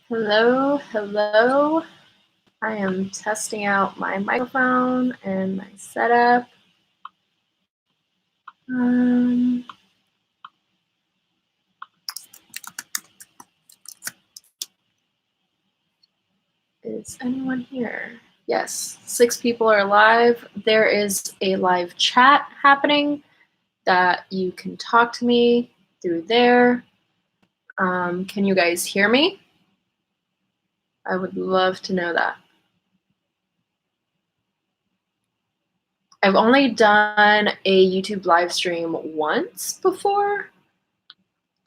Hello, hello. I am testing out my microphone and my setup. Is anyone here? Yes, 6 people are live. There is a live chat happening that you can talk to me through there. Can you guys hear me? I would love to know that. I've only done a YouTube live stream once before,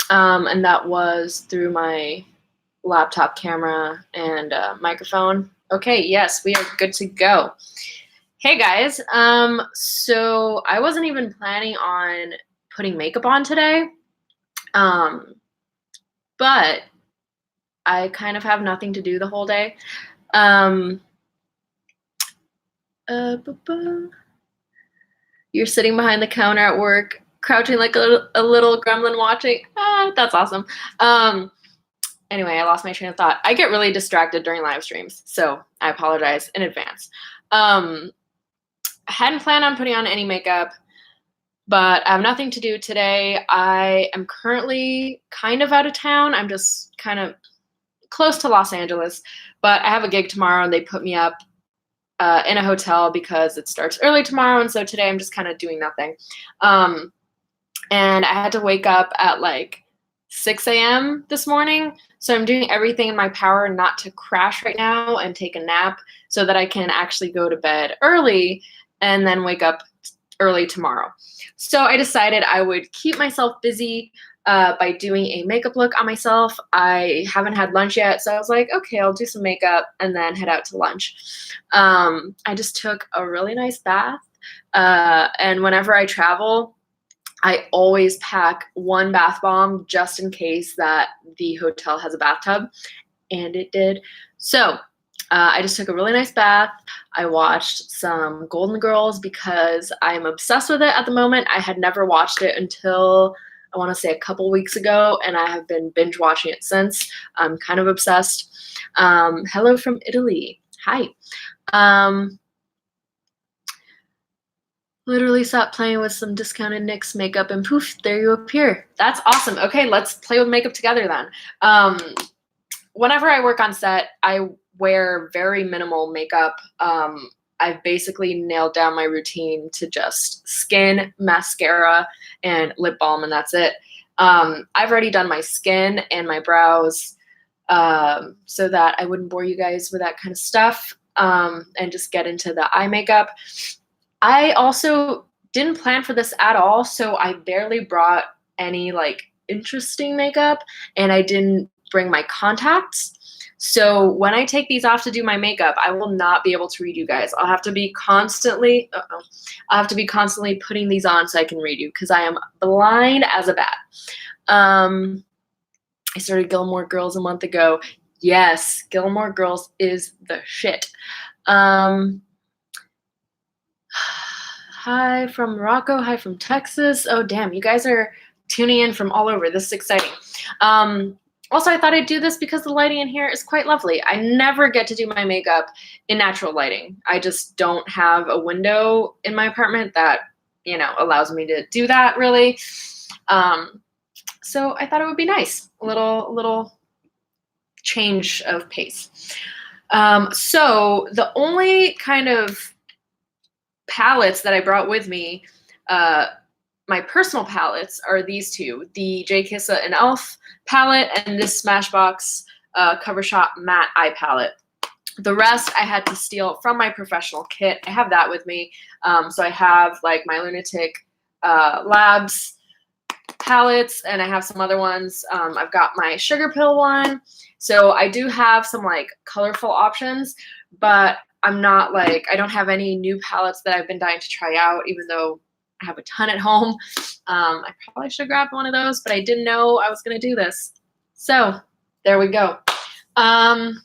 and that was through my laptop camera and microphone. Okay, yes, we are good to go. Hey guys, so I wasn't even planning on putting makeup on today, but I kind of have nothing to do the whole day. You're sitting behind the counter at work, crouching like a little gremlin watching. That's awesome. Anyway, I lost my train of thought. I get really distracted during live streams, so I apologize in advance. I hadn't planned on putting on any makeup, but I have nothing to do today. I am currently kind of out of town. I'm just kind of close to Los Angeles, but I have a gig tomorrow, and they put me up in a hotel because it starts early tomorrow, and so today I'm just kind of doing nothing. And I had to wake up at like 6 a.m. this morning, so I'm doing everything in my power not to crash right now and take a nap so that I can actually go to bed early and then wake up early tomorrow. So I decided I would keep myself busy by doing a makeup look on myself. I haven't had lunch yet, so I was like, okay, I'll do some makeup and then head out to lunch. I just took a really nice bath, and whenever I travel, I always pack one bath bomb just in case that the hotel has a bathtub, and it did. So I just took a really nice bath. I watched some Golden Girls because I'm obsessed with it at the moment. I had never watched it until I want to say a couple weeks ago, and I have been binge watching it since. I'm kind of obsessed. Hello from Italy. Hi. Literally stopped playing with some discounted NYX makeup and poof, there you appear. That's awesome. Okay, let's play with makeup together then. Whenever I work on set, I wear very minimal makeup. I've basically nailed down my routine to just skin, mascara, and lip balm, and that's it. I've already done my skin and my brows so that I wouldn't bore you guys with that kind of stuff, and just get into the eye makeup. I also didn't plan for this at all, so I barely brought any like interesting makeup, and I didn't bring my contacts. So when I take these off to do my makeup, I will not be able to read you guys. I'll have to be constantly putting these on so I can read you because I am blind as a bat. I started Gilmore Girls a month ago. Yes, Gilmore Girls is the shit. Hi from Morocco. Hi from Texas. Oh, damn. You guys are tuning in from all over. This is exciting. Also, I thought I'd do this because the lighting in here is quite lovely. I never get to do my makeup in natural lighting. I just don't have a window in my apartment that, you know, allows me to do that really. So I thought it would be nice. A little change of pace. So the only kind of palettes that I brought with me, my personal palettes, are these two, the J. Kissa and e.l.f. palette and this Smashbox Cover Shop matte eye palette. The rest I had to steal from my professional kit. I have that with me. So I have like my Lunatic Labs palettes, and I have some other ones. I've got my Sugar Pill one. So I do have some like colorful options, but I'm not like, I don't have any new palettes that I've been dying to try out, even though I have a ton at home. I probably should have grabbed one of those, but I didn't know I was going to do this. So there we go. I'm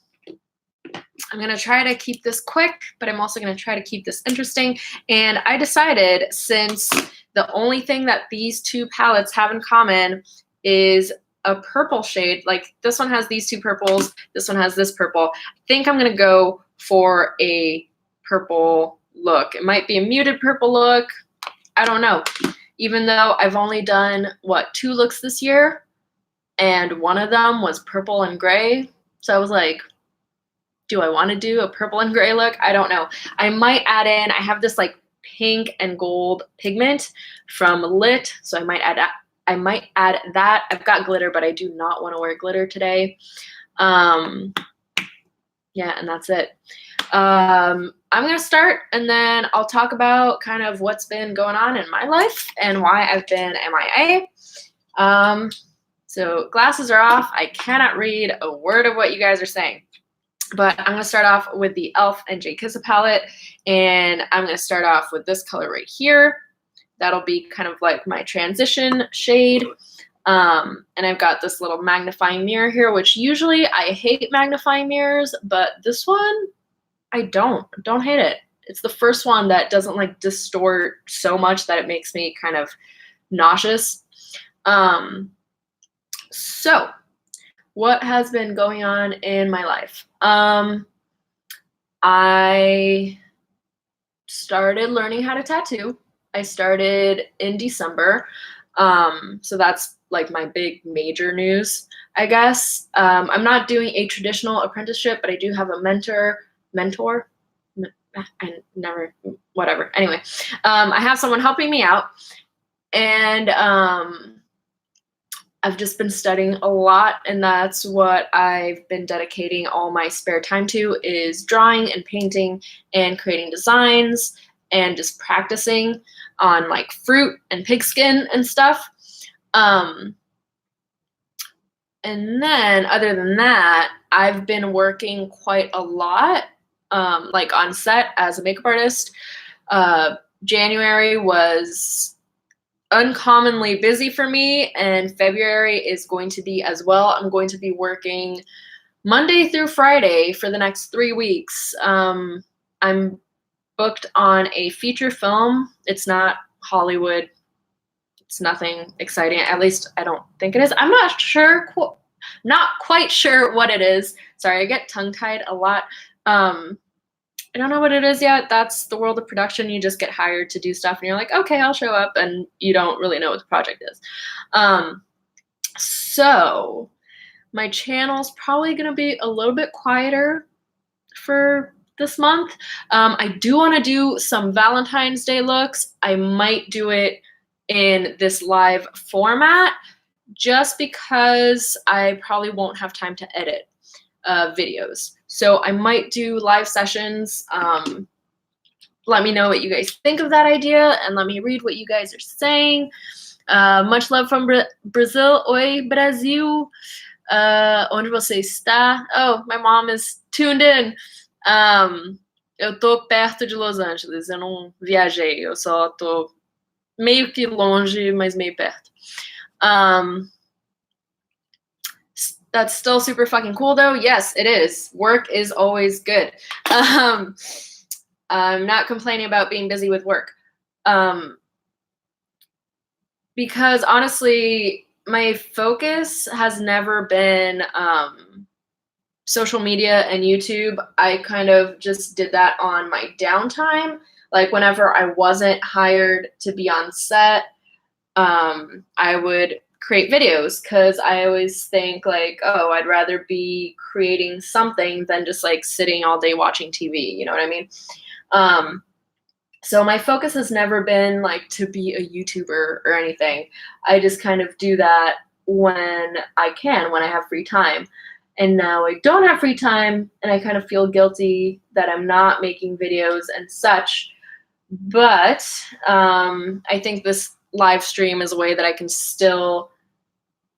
going to try to keep this quick, but I'm also going to try to keep this interesting. And I decided, since the only thing that these two palettes have in common is a purple shade. Like this one has these two purples. This one has this purple. I think I'm going to go for a purple look. It might be a muted purple look. I don't know. Even though I've only done, what, 2 looks this year, and one of them was purple and gray. So I was like, do I want to do a purple and gray look? I don't know. I might add in, I have this like pink and gold pigment from Lit, so I might add that. I've got glitter, but I do not want to wear glitter today. Yeah, and that's it. I'm going to start, and then I'll talk about kind of what's been going on in my life and why I've been MIA. So glasses are off. I cannot read a word of what you guys are saying. But I'm going to start off with the e.l.f. and J. Kissa palette, and I'm going to start off with this color right here. That'll be kind of like my transition shade. And I've got this little magnifying mirror here, which usually I hate magnifying mirrors, but this one, I don't hate it. It's the first one that doesn't like distort so much that it makes me kind of nauseous. So what has been going on in my life? I started learning how to tattoo. I started in December. So that's like my big major news, I guess. I'm not doing a traditional apprenticeship, but I do have a mentor. I never, whatever. Anyway, I have someone helping me out, and I've just been studying a lot, and that's what I've been dedicating all my spare time to, is drawing and painting and creating designs and just practicing on like fruit and pigskin and stuff. And then other than that, I've been working quite a lot, like on set as a makeup artist. January was uncommonly busy for me, and February is going to be as well. I'm going to be working Monday through Friday for the next 3 weeks. I'm booked on a feature film. It's not Hollywood. It's nothing exciting. At least I don't think it is. I'm not sure, not quite sure what it is. Sorry, I get tongue-tied a lot. I don't know what it is yet. That's the world of production. You just get hired to do stuff, and you're like, okay, I'll show up, and you don't really know what the project is. So my channel's probably going to be a little bit quieter for this month. I do want to do some Valentine's Day looks. I might do it in this live format just because I probably won't have time to edit videos. So I might do live sessions. Let me know what you guys think of that idea, and let me read what you guys are saying. Much love from Brazil. Oi, Brasil. Onde você está? Oh, my mom is tuned in. Eu tô perto de Los Angeles. Eu não viajei. Eu só tô meio que longe, mas meio perto. That's still super fucking cool though. Yes, it is. Work is always good. I'm not complaining about being busy with work. Because honestly, my focus has never been social media and YouTube. I kind of just did that on my downtime. Like whenever I wasn't hired to be on set, I would create videos, because I always think like, oh, I'd rather be creating something than just like sitting all day watching TV, you know what I mean? So my focus has never been like to be a YouTuber or anything. I just kind of do that when I can, when I have free time. And now I don't have free time, and I kind of feel guilty that I'm not making videos and such. But I think this live stream is a way that I can still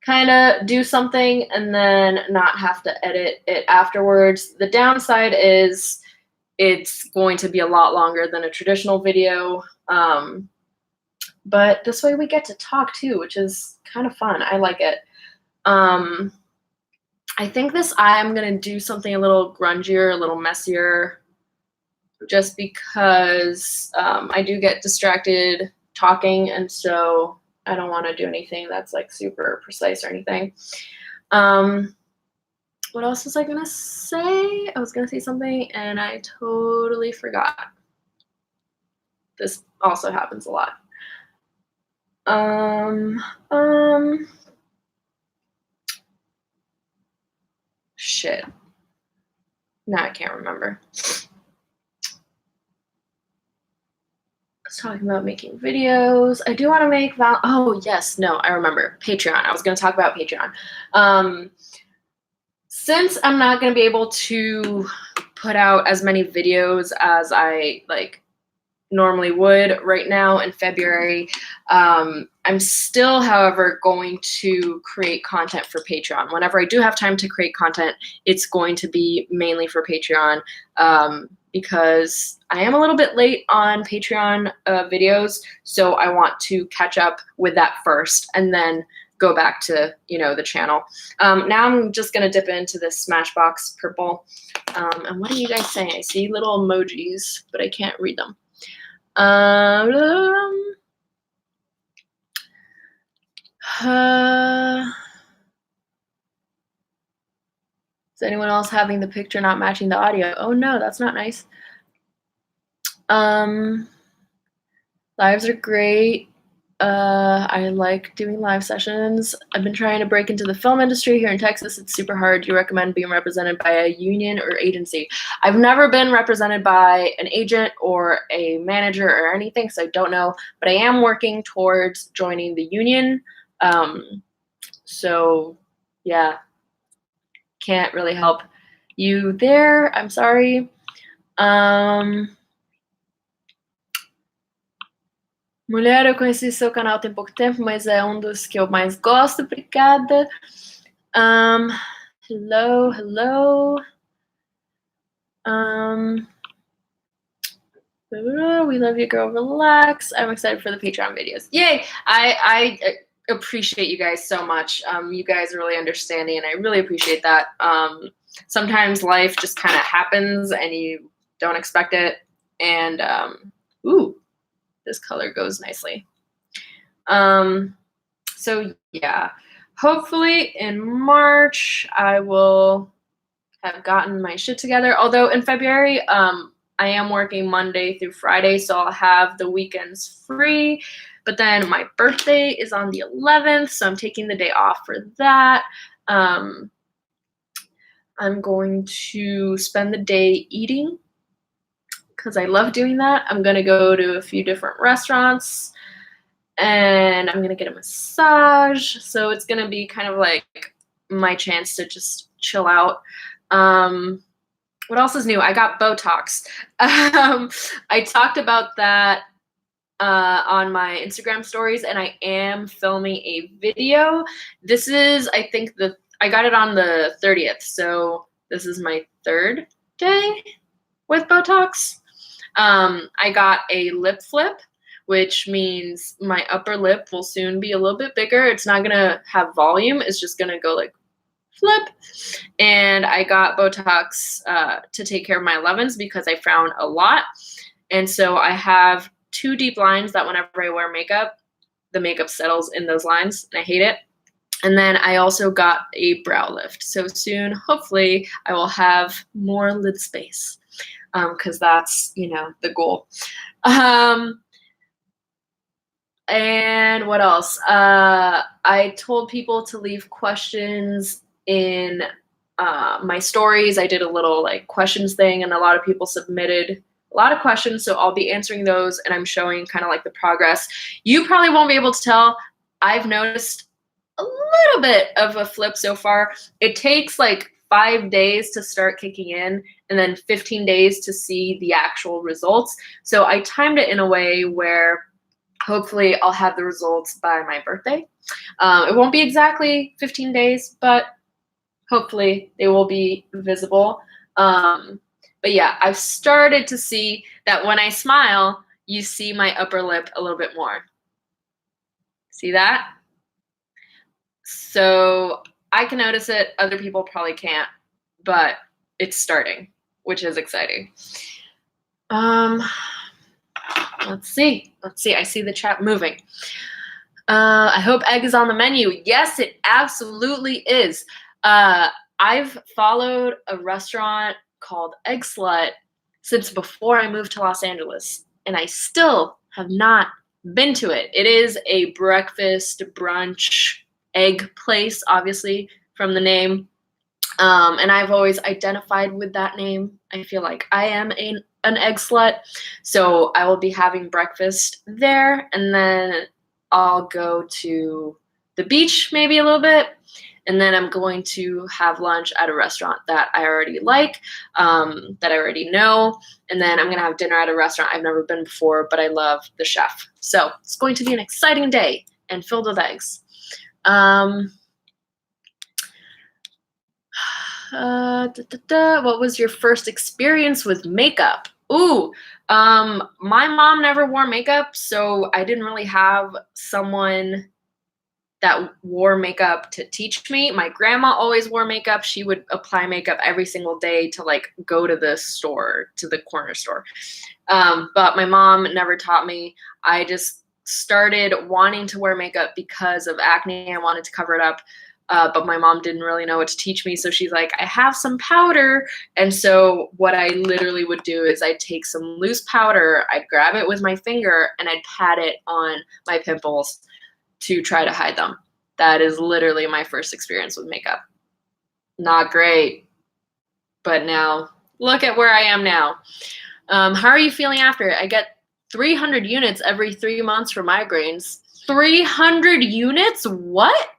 kind of do something and then not have to edit it afterwards. The downside is it's going to be a lot longer than a traditional video. But this way we get to talk too, which is kind of fun. I like it. I think this eye, I'm going to do something a little grungier, a little messier, just because I do get distracted talking, and so I don't want to do anything that's like super precise or anything. What else was I gonna say? I was gonna say something and I totally forgot. This also happens a lot. Shit. Now I can't remember. I was talking about making videos. I do want to make oh yes, no, I remember. Patreon. I was going to talk about Patreon. Since I'm not going to be able to put out as many videos as I like normally would right now in February, I'm still, however, going to create content for Patreon. Whenever I do have time to create content, it's going to be mainly for Patreon, because I am a little bit late on Patreon videos, so I want to catch up with that first and then go back to, you know, the channel. Now I'm just gonna dip into this Smashbox purple. And what are you guys saying? I see little emojis, but I can't read them. Is anyone else having the picture not matching the audio? Oh no, that's not nice. Lives are great. I like doing live sessions. I've been trying to break into the film industry here in Texas. It's super hard. Do you recommend being represented by a union or agency? I've never been represented by an agent or a manager or anything, so I don't know, but I am working towards joining the union. So yeah, can't really help you there. I'm sorry. Mulher, eu conheci seu canal tem pouco tempo, mas é um dos que eu mais gosto. Obrigada. Hello, hello. We love you, girl. Relax. I'm excited for the Patreon videos. Yay! I appreciate you guys so much. You guys are really understanding, and I really appreciate that. Sometimes life just kind of happens, and you don't expect it. And ooh. This color goes nicely. So yeah, hopefully in March I will have gotten my shit together. Although in February, I am working Monday through Friday, so I'll have the weekends free. But then my birthday is on the 11th, so I'm taking the day off for that. I'm going to spend the day eating, because I love doing that. I'm gonna go to a few different restaurants and I'm gonna get a massage. So it's gonna be kind of like my chance to just chill out. What else is new? I got Botox. I talked about that on my Instagram stories, and I am filming a video. This is, I think I got it on the 30th. So this is my 3rd day with Botox. I got a lip flip, which means my upper lip will soon be a little bit bigger. It's not gonna have volume. It's just gonna go like flip. And I got Botox to take care of my 11s because I frown a lot. And so I have 2 deep lines that whenever I wear makeup, the makeup settles in those lines, and I hate it. And then I also got a brow lift. So soon, hopefully, I will have more lid space. Because that's, you know, the goal. And what else? I told people to leave questions in my stories. I did a little like questions thing, and a lot of people submitted a lot of questions, so I'll be answering those, and I'm showing kind of like the progress. You probably won't be able to tell. I've noticed a little bit of a flip so far. It takes like 5 days to start kicking in, and then 15 days to see the actual results. So I timed it in a way where hopefully I'll have the results by my birthday. It won't be exactly 15 days, but hopefully they will be visible. But yeah, I've started to see that when I smile, you see my upper lip a little bit more. See that? So I can notice it, other people probably can't, but it's starting, which is exciting. Let's see. I see the chat moving. I hope egg is on the menu. Yes, it absolutely is. I've followed a restaurant called Egg Slut since before I moved to Los Angeles, and I still have not been to it. It is a breakfast brunch egg place, obviously, from the name. And I've always identified with that name. I feel like I am an egg slut. So I will be having breakfast there, and then I'll go to the beach maybe a little bit. And then I'm going to have lunch at a restaurant that I already like, that I already know. And then I'm going to have dinner at a restaurant I've never been before, but I love the chef. So it's going to be an exciting day and filled with eggs. What was your first experience with makeup? Ooh, my mom never wore makeup, so I didn't really have someone that wore makeup to teach me. My grandma always wore makeup. She would apply makeup every single day to like go to the store, to the corner store. But my mom never taught me. I just started wanting to wear makeup because of acne. I wanted to cover it up. But my mom didn't really know what to teach me. So she's like, I have some powder. And so what I literally would do is I'd take some loose powder, I'd grab it with my finger, and I'd pat it on my pimples to try to hide them. That is literally my first experience with makeup. Not great. But now, look at where I am now. How are you feeling after it? I get 300 units every 3 months for migraines. 300 units? What?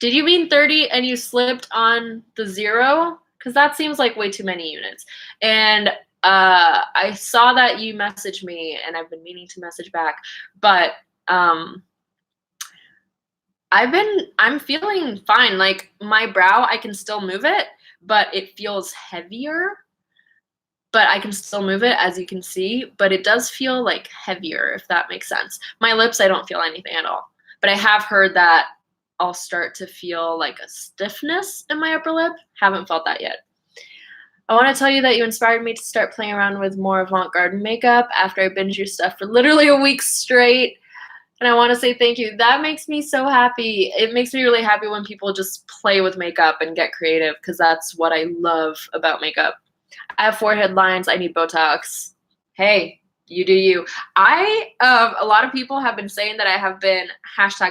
Did you mean 30 and you slipped on the 0? Because that seems like way too many units. And I saw that you messaged me, and I've been meaning to message back. But I'm feeling fine. Like my brow, I can still move it, but it feels heavier. But I can still move it, as you can see. But it does feel like heavier, if that makes sense. My lips, I don't feel anything at all. But I have heard that I'll start to feel like a stiffness in my upper lip. Haven't felt that yet. I want to tell you that you inspired me to start playing around with more avant-garde makeup after I binged your stuff for literally a week straight. And I want to say thank you. That makes me so happy. It makes me really happy when people just play with makeup and get creative, because that's what I love about makeup. I have forehead lines. I need Botox. Hey, you do you. A lot of people have been saying that I have been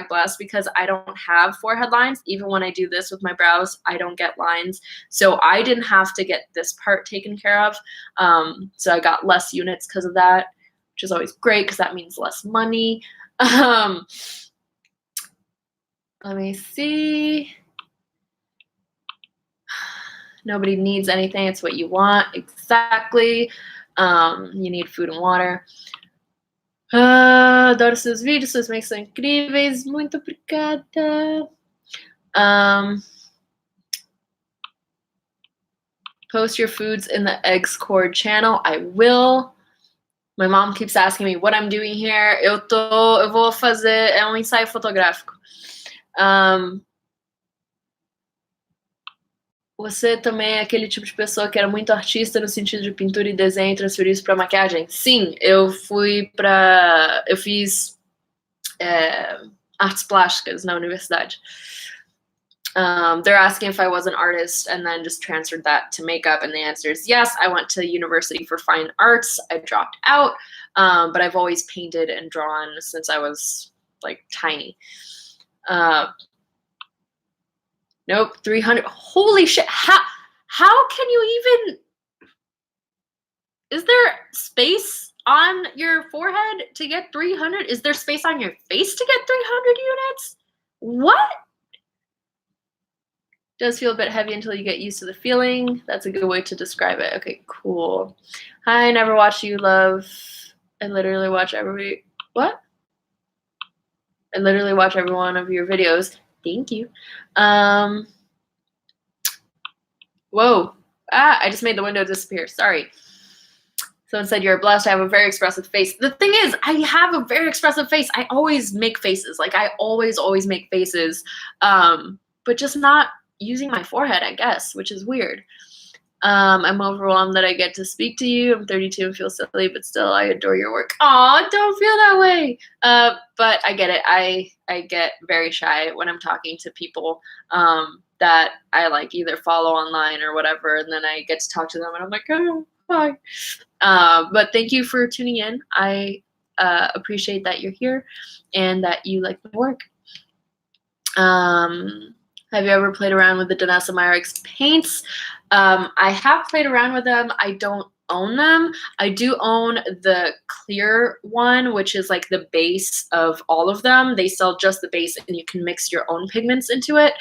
#blessed because I don't have forehead lines. Even when I do this with my brows, I don't get lines. So I didn't have to get this part taken care of. So I got less units because of that, which is always great because that means less money. Let me see. Nobody needs anything. It's what you want. Exactly. You need food and water. Adoro seus vídeos, seus makes são incríveis. Muito obrigada. Post your foods in the Eggs Cord channel. I will. My mom keeps asking me what I'm doing here. Eu vou fazer ensaio fotográfico. Você também é aquele tipo de pessoa que era muito artista no sentido de pintura e desenho e transferir isso para maquiagem? Sim, eu fiz artes plásticas na universidade. They're asking if I was an artist and then just transferred that to makeup, and the answer is yes. I went to university for fine arts. I dropped out, but I've always painted and drawn since I was like tiny. Nope, 300. Holy shit. How can you even... Is there space on your forehead to get 300? Is there space on your face to get 300 units? What? Does feel a bit heavy until you get used to the feeling. That's a good way to describe it. Okay, cool. I never watch you, love. I literally watch every... What? I literally watch every one of your videos. Thank you. Whoa. I just made the window disappear. Sorry. Someone said you're blessed. I have a very expressive face. The thing is, I have a very expressive face. I always make faces. Like, I always make faces. But just not using my forehead, I guess, which is weird. I'm overwhelmed that I get to speak to you. I'm 32 and feel silly, but still, I adore your work. Aw, don't feel that way. But I get it. I get very shy when I'm talking to people that I like either follow online or whatever, and then I get to talk to them, and I'm like, oh, hi. But thank you for tuning in. I appreciate that you're here and that you like my work. Have you ever played around with the Danessa Myrix paints? I have played around with them. I don't own them. I do own the clear one, which is like the base of all of them. They sell just the base and you can mix your own pigments into it.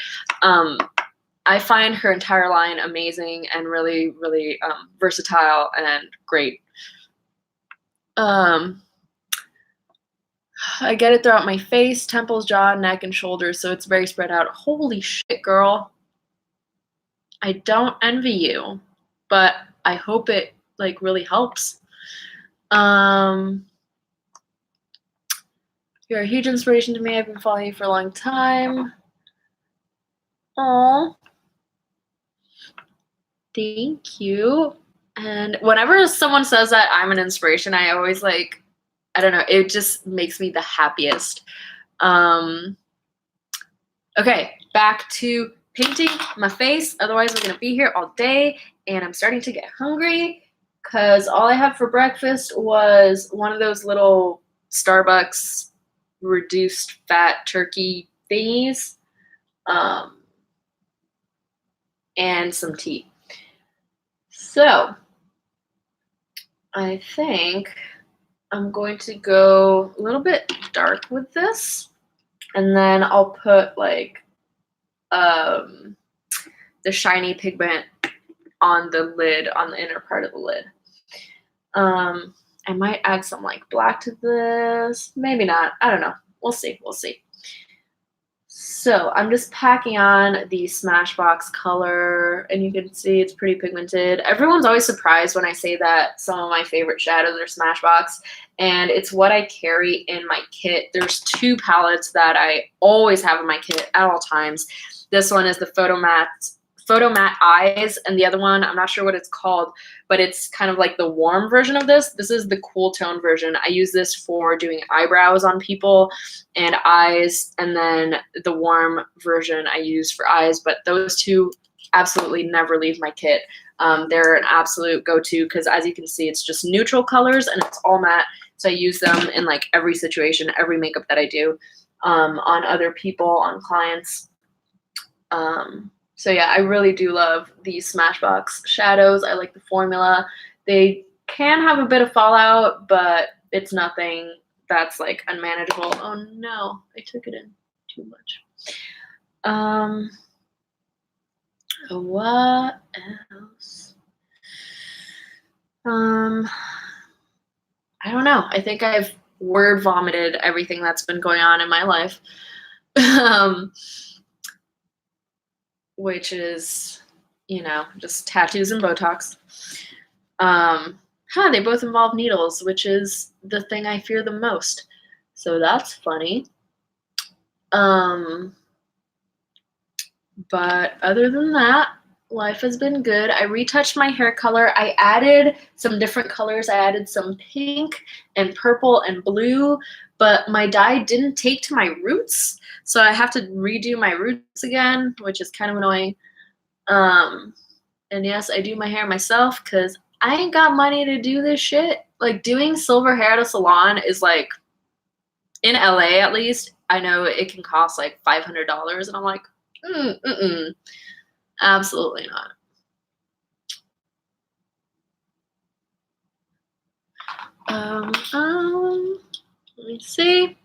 I find her entire line amazing and really, really versatile and great. I get it throughout my face, temples, jaw, neck, and shoulders, so it's very spread out. Holy shit, girl. I don't envy you, but I hope it like really helps. You're a huge inspiration to me. I've been following you for a long time. Aw. Thank you. And whenever someone says that I'm an inspiration, I always like, I don't know, it just makes me the happiest. Okay, back to painting my face. Otherwise, we're going to be here all day, and I'm starting to get hungry because all I had for breakfast was one of those little Starbucks reduced fat turkey thingies and some tea. So I think I'm going to go a little bit dark with this, and then I'll put like the shiny pigment on the lid, on the inner part of the lid. I might add some like black to this, maybe not, I don't know, we'll see. So I'm just packing on the Smashbox color, and you can see it's pretty pigmented. Everyone's always surprised when I say that some of my favorite shadows are Smashbox, and it's what I carry in my kit. There's two palettes that I always have in my kit at all times. This one is the Photo Matte Eyes, and the other one, I'm not sure what it's called, but it's kind of like the warm version of this. This is the cool tone version. I use this for doing eyebrows on people and eyes, and then the warm version I use for eyes, but those two absolutely never leave my kit. They're an absolute go-to because, as you can see, it's just neutral colors and it's all matte, so I use them in like every situation, every makeup that I do on other people, on clients. So yeah, I really do love these Smashbox shadows. I like the formula. They can have a bit of fallout, but it's nothing that's like unmanageable. Oh no, I took it in too much. What else? I don't know. I think I've word vomited everything that's been going on in my life. Which is, you know, just tattoos and Botox. They both involve needles, which is the thing I fear the most. So that's funny. But other than that, life has been good. I retouched my hair color. I added some different colors. I added some pink and purple and blue, but my dye didn't take to my roots, so I have to redo my roots again, which is kind of annoying. And yes, I do my hair myself because I ain't got money to do this shit. Like, doing silver hair at a salon is like, in LA at least, I know it can cost like $500, and I'm like, absolutely not. Let me see.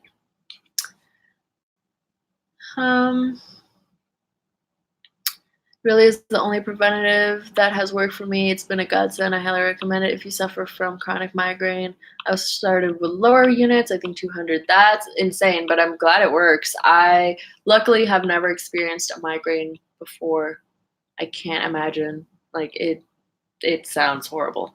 Really is the only preventative that has worked for me. It's been a godsend. I highly recommend it if you suffer from chronic migraine. I started with lower units, I think 200. That's insane, but I'm glad it works. I luckily have never experienced a migraine before. I can't imagine. Like, it sounds horrible.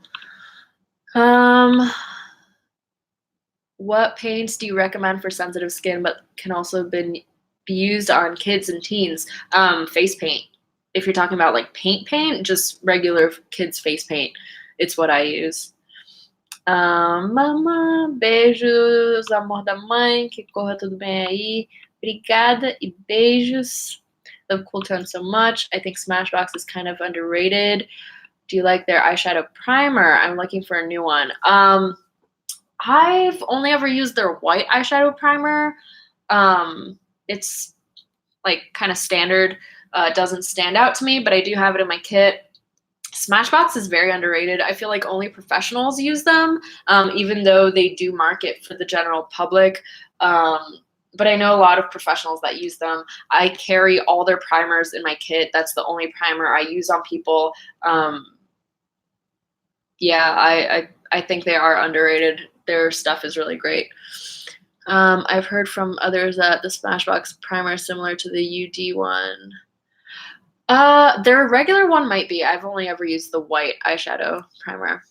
What paints do you recommend for sensitive skin but can also be used on kids and teens? Face paint. if you're talking about like paint, just regular kids face paint. It's what I use. Mama, beijos, amor da mãe, que corra tudo bem aí. Obrigada e beijos. Love Cool Tone so much. I think Smashbox is kind of underrated. Do you like their eyeshadow primer? I'm looking for a new one. I've only ever used their white eyeshadow primer. It's like kind of standard. It doesn't stand out to me, but I do have it in my kit. Smashbox is very underrated. I feel like only professionals use them, even though they do market for the general public. But I know a lot of professionals that use them. I carry all their primers in my kit. That's the only primer I use on people. Yeah, I think they are underrated. Their stuff is really great. I've heard from others that the Smashbox primer is similar to the UD one. Their regular one might be. I've only ever used the white eyeshadow primer.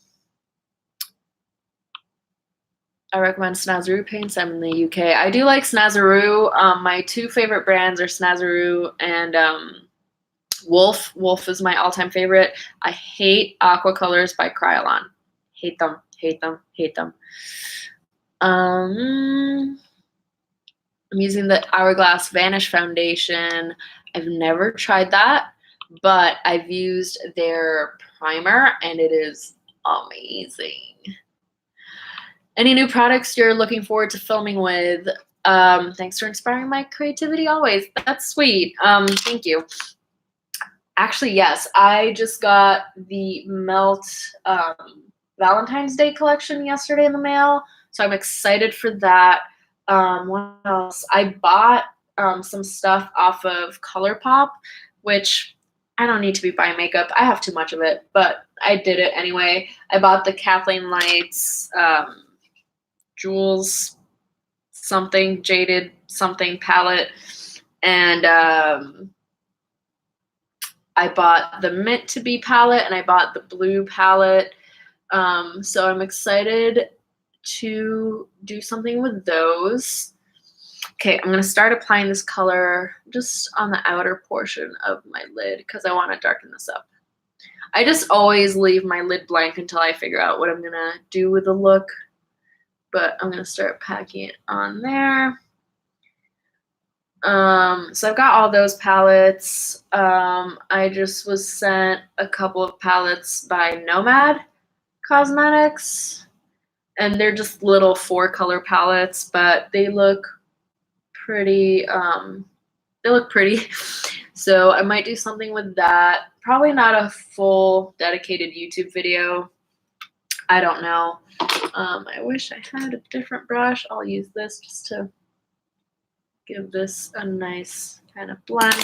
I recommend Snazaroo paints. I'm in the UK. I do like Snazaroo. My two favorite brands are Snazaroo and Wolf. Wolf is my all-time favorite. I hate Aqua Colors by Kryolan. Hate them, hate them, hate them. I'm using the Hourglass Vanish Foundation. I've never tried that, but I've used their primer and it is amazing. Any new products you're looking forward to filming with? Thanks for inspiring my creativity always. That's sweet. Thank you. Actually, yes, I just got the Melt Valentine's Day collection yesterday in the mail, so I'm excited for that. What else? I bought some stuff off of ColourPop, which I don't need to be buying makeup. I have too much of it, but I did it anyway. I bought the Kathleen Lights Jewels something Jaded something palette, and I bought the Mint to Be palette, and I bought the blue palette. So I'm excited to do something with those. Okay, I'm going to start applying this color just on the outer portion of my lid because I want to darken this up. I just always leave my lid blank until I figure out what I'm going to do with the look. But I'm going to start packing it on there. So I've got all those palettes. I just was sent a couple of palettes by Nomad Cosmetics. And they're just little 4-color palettes, but they look pretty. So I might do something with that. Probably not a full dedicated YouTube video. I don't know. I wish I had a different brush. I'll use this just to give this a nice kind of blend.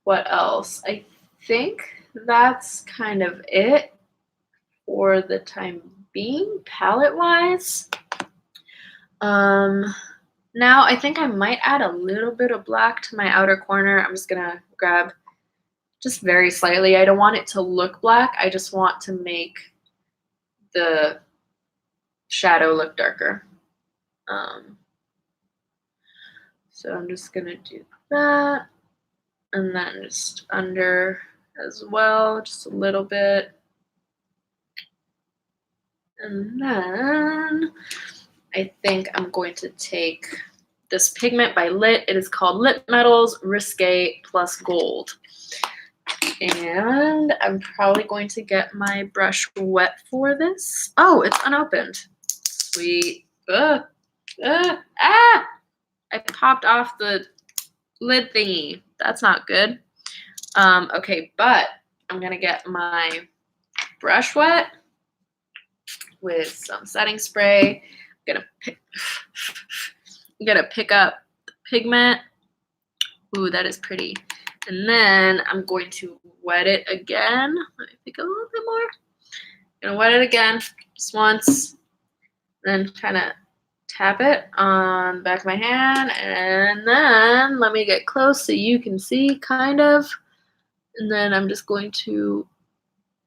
What else? I think that's kind of it for the time being, palette-wise. Now I think I might add a little bit of black to my outer corner. I'm just gonna grab just very slightly. I don't want it to look black. I just want to make the shadow look darker. So I'm just gonna do that, and then just under as well, just a little bit. And then I think I'm going to take this pigment by Lit. It is called Lit Metals Risque Plus Gold. And I'm probably going to get my brush wet for this. Oh, it's unopened. Sweet. I popped off the lid thingy. That's not good. Okay, but I'm going to get my brush wet with some setting spray. I'm gonna pick up the pigment. Ooh, that is pretty. And then I'm going to wet it again. Let me pick a little bit more. I'm gonna wet it again just once. Then kind of tap it on the back of my hand. And then let me get close so you can see, kind of. And then I'm just going to,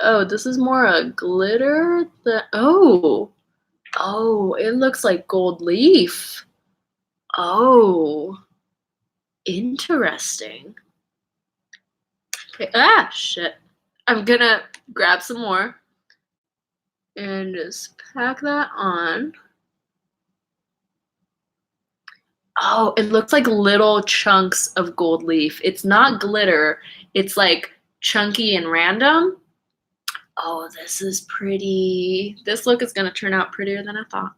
oh, this is more a glitter. Oh, it looks like gold leaf. Oh, Interesting. Okay. Shit. I'm gonna grab some more and just pack that on. Oh, it looks like little chunks of gold leaf. It's not glitter. It's like chunky and random. Oh, this is pretty. This look is gonna turn out prettier than I thought.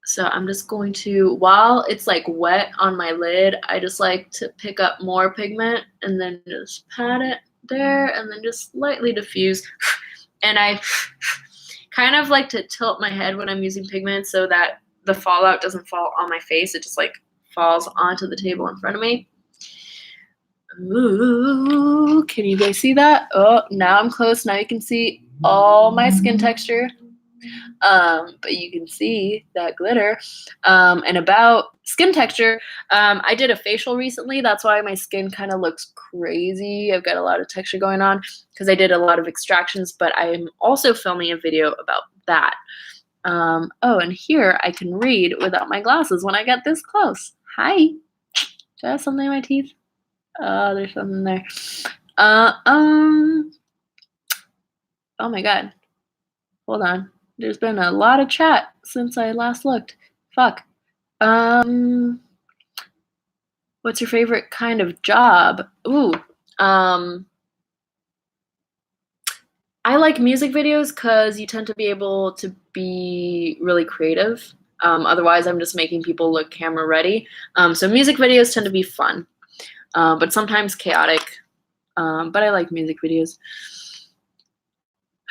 So I'm just going to, while it's like wet on my lid, I just like to pick up more pigment and then just pat it there and then just lightly diffuse. And I kind of like to tilt my head when I'm using pigment so that the fallout doesn't fall on my face. It just like falls onto the table in front of me. Ooh, can you guys see that? Oh, now I'm close. Now you can see all my skin texture. But you can see that glitter. And about skin texture, I did a facial recently. That's why my skin kind of looks crazy. I've got a lot of texture going on because I did a lot of extractions, but I'm also filming a video about that. Oh, and here I can read without my glasses when I get this close. Hi. Do I have something in my teeth? Oh, there's something there. Oh my God. Hold on. There's been a lot of chat since I last looked. Fuck. What's your favorite kind of job? Ooh. I like music videos because you tend to be able to be really creative. Otherwise, I'm just making people look camera ready. So music videos tend to be fun, but sometimes chaotic. But I like music videos.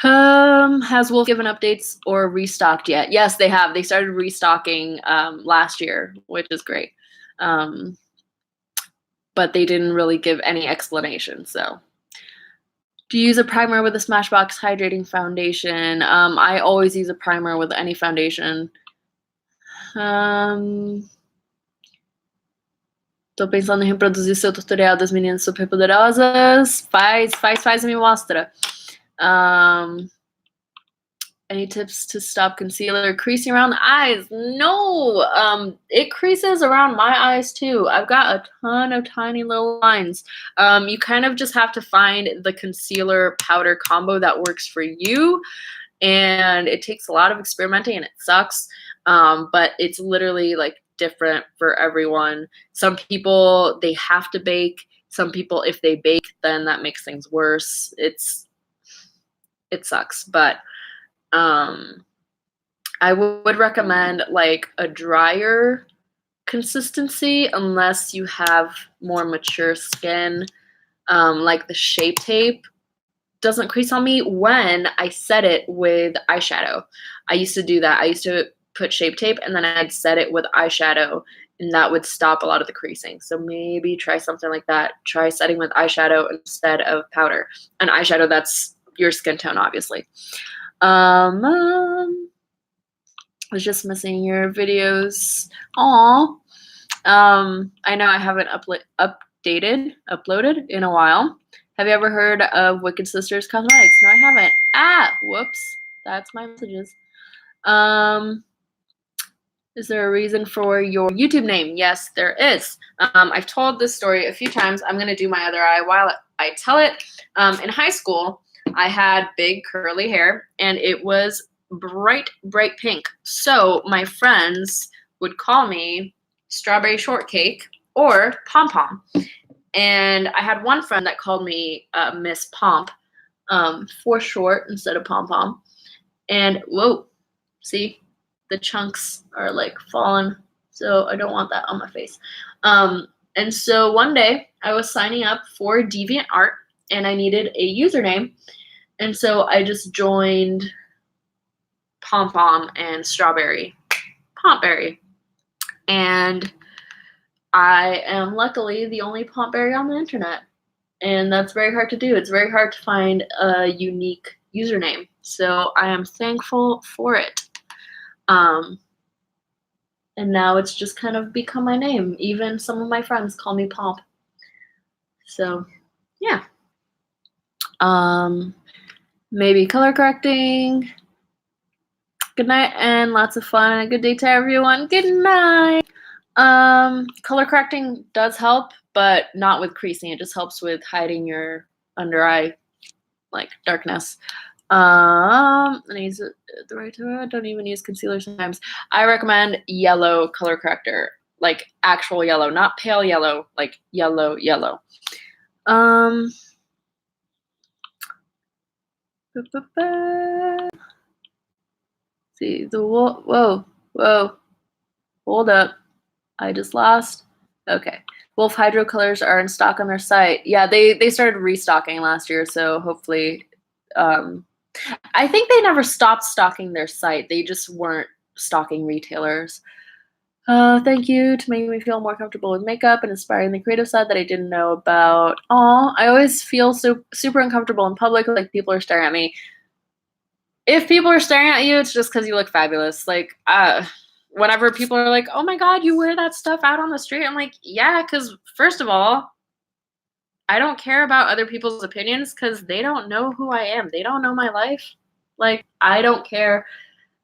Has Wolf given updates or restocked yet? Yes, they have. They started restocking last year, which is great. But they didn't really give any explanation, so. Do you use a primer with a Smashbox hydrating foundation? I always use a primer with any foundation. Tô pensando em reproduzir seu tutorial das meninas super poderosas. Faz e me mostra. Any tips to stop concealer creasing around the eyes? No, it creases around my eyes too. I've got a ton of tiny little lines. You kind of just have to find the concealer powder combo that works for you. And it takes a lot of experimenting and it sucks. But it's literally like different for everyone. Some people, they have to bake. Some people, if they bake, then that makes things worse. It sucks, but I would recommend like a drier consistency unless you have more mature skin. Like the Shape Tape doesn't crease on me when I set it with eyeshadow. I used to do that. I used to put Shape Tape and then I'd set it with eyeshadow and that would stop a lot of the creasing. So maybe try something like that. Try setting with eyeshadow instead of powder. And eyeshadow, that's your skin tone, obviously. I was just missing your videos. Aw. I know I haven't uploaded in a while. Have you ever heard of Wicked Sisters Cosmetics? No, I haven't. Whoops. That's my messages. Is there a reason for your YouTube name? Yes, there is. I've told this story a few times. I'm going to do my other eye while I tell it. In high school, I had big curly hair, and it was bright, bright pink. So my friends would call me Strawberry Shortcake or Pom Pom. And I had one friend that called me Miss Pomp for short instead of Pom Pom. And whoa, see, the chunks are like falling. So I don't want that on my face. And so one day I was signing up for DeviantArt and I needed a username. And so I just joined Pom Pom and Strawberry, Pompberry. And I am luckily the only Pompberry on the internet. And that's very hard to do. It's very hard to find a unique username. So I am thankful for it. And now it's just kind of become my name. Even some of my friends call me Pomp. So, yeah. Maybe color correcting. Good night and lots of fun and a good day to everyone. Good night. Color correcting does help, but not with creasing. It just helps with hiding your under eye, like, darkness. And I use it the right time. I don't even use concealer sometimes. I recommend yellow color corrector, like actual yellow, not pale yellow, like yellow. See the whoa, hold up. I just lost. Okay. Wolf Hydro colors are in stock on their site. Yeah, they started restocking last year, so hopefully, I think they never stopped stocking their site. They just weren't stocking retailers. Thank you to make me feel more comfortable with makeup and inspiring the creative side that I didn't know about. Aw, I always feel super uncomfortable in public, like people are staring at me. If people are staring at you, it's just because you look fabulous. Like, whenever people are like, oh my God, you wear that stuff out on the street, I'm like, yeah, because first of all, I don't care about other people's opinions because they don't know who I am. They don't know my life. Like, I don't care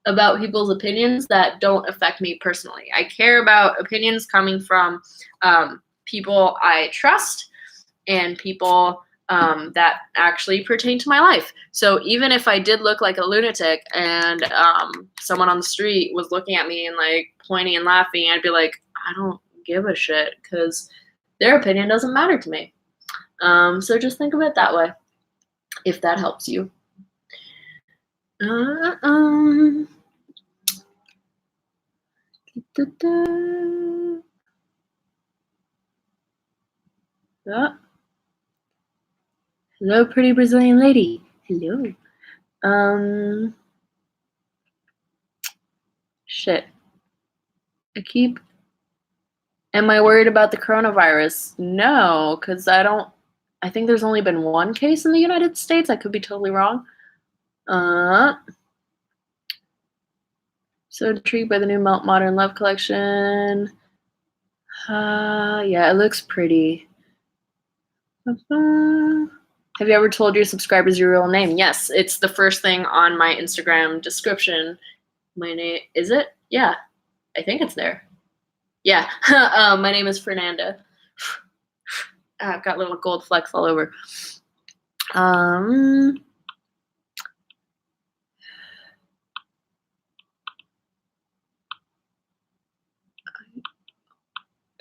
about people's opinions that don't affect me personally. I care about opinions coming from people I trust and people that actually pertain to my life. So even if I did look like a lunatic and someone on the street was looking at me and like pointing and laughing, I'd be like, I don't give a shit because their opinion doesn't matter to me. So just think of it that way, if that helps you. Hello, pretty Brazilian lady. Hello. Shit. Am I worried about the coronavirus? No, because I think there's only been one case in the United States. I could be totally wrong. So intrigued by the new Modern Love collection. Yeah, it looks pretty. Have you ever told your subscribers your real name? Yes, it's the first thing on my Instagram description. My name, is it? Yeah, I think it's there. Yeah, my name is Fernanda. I've got little gold flecks all over.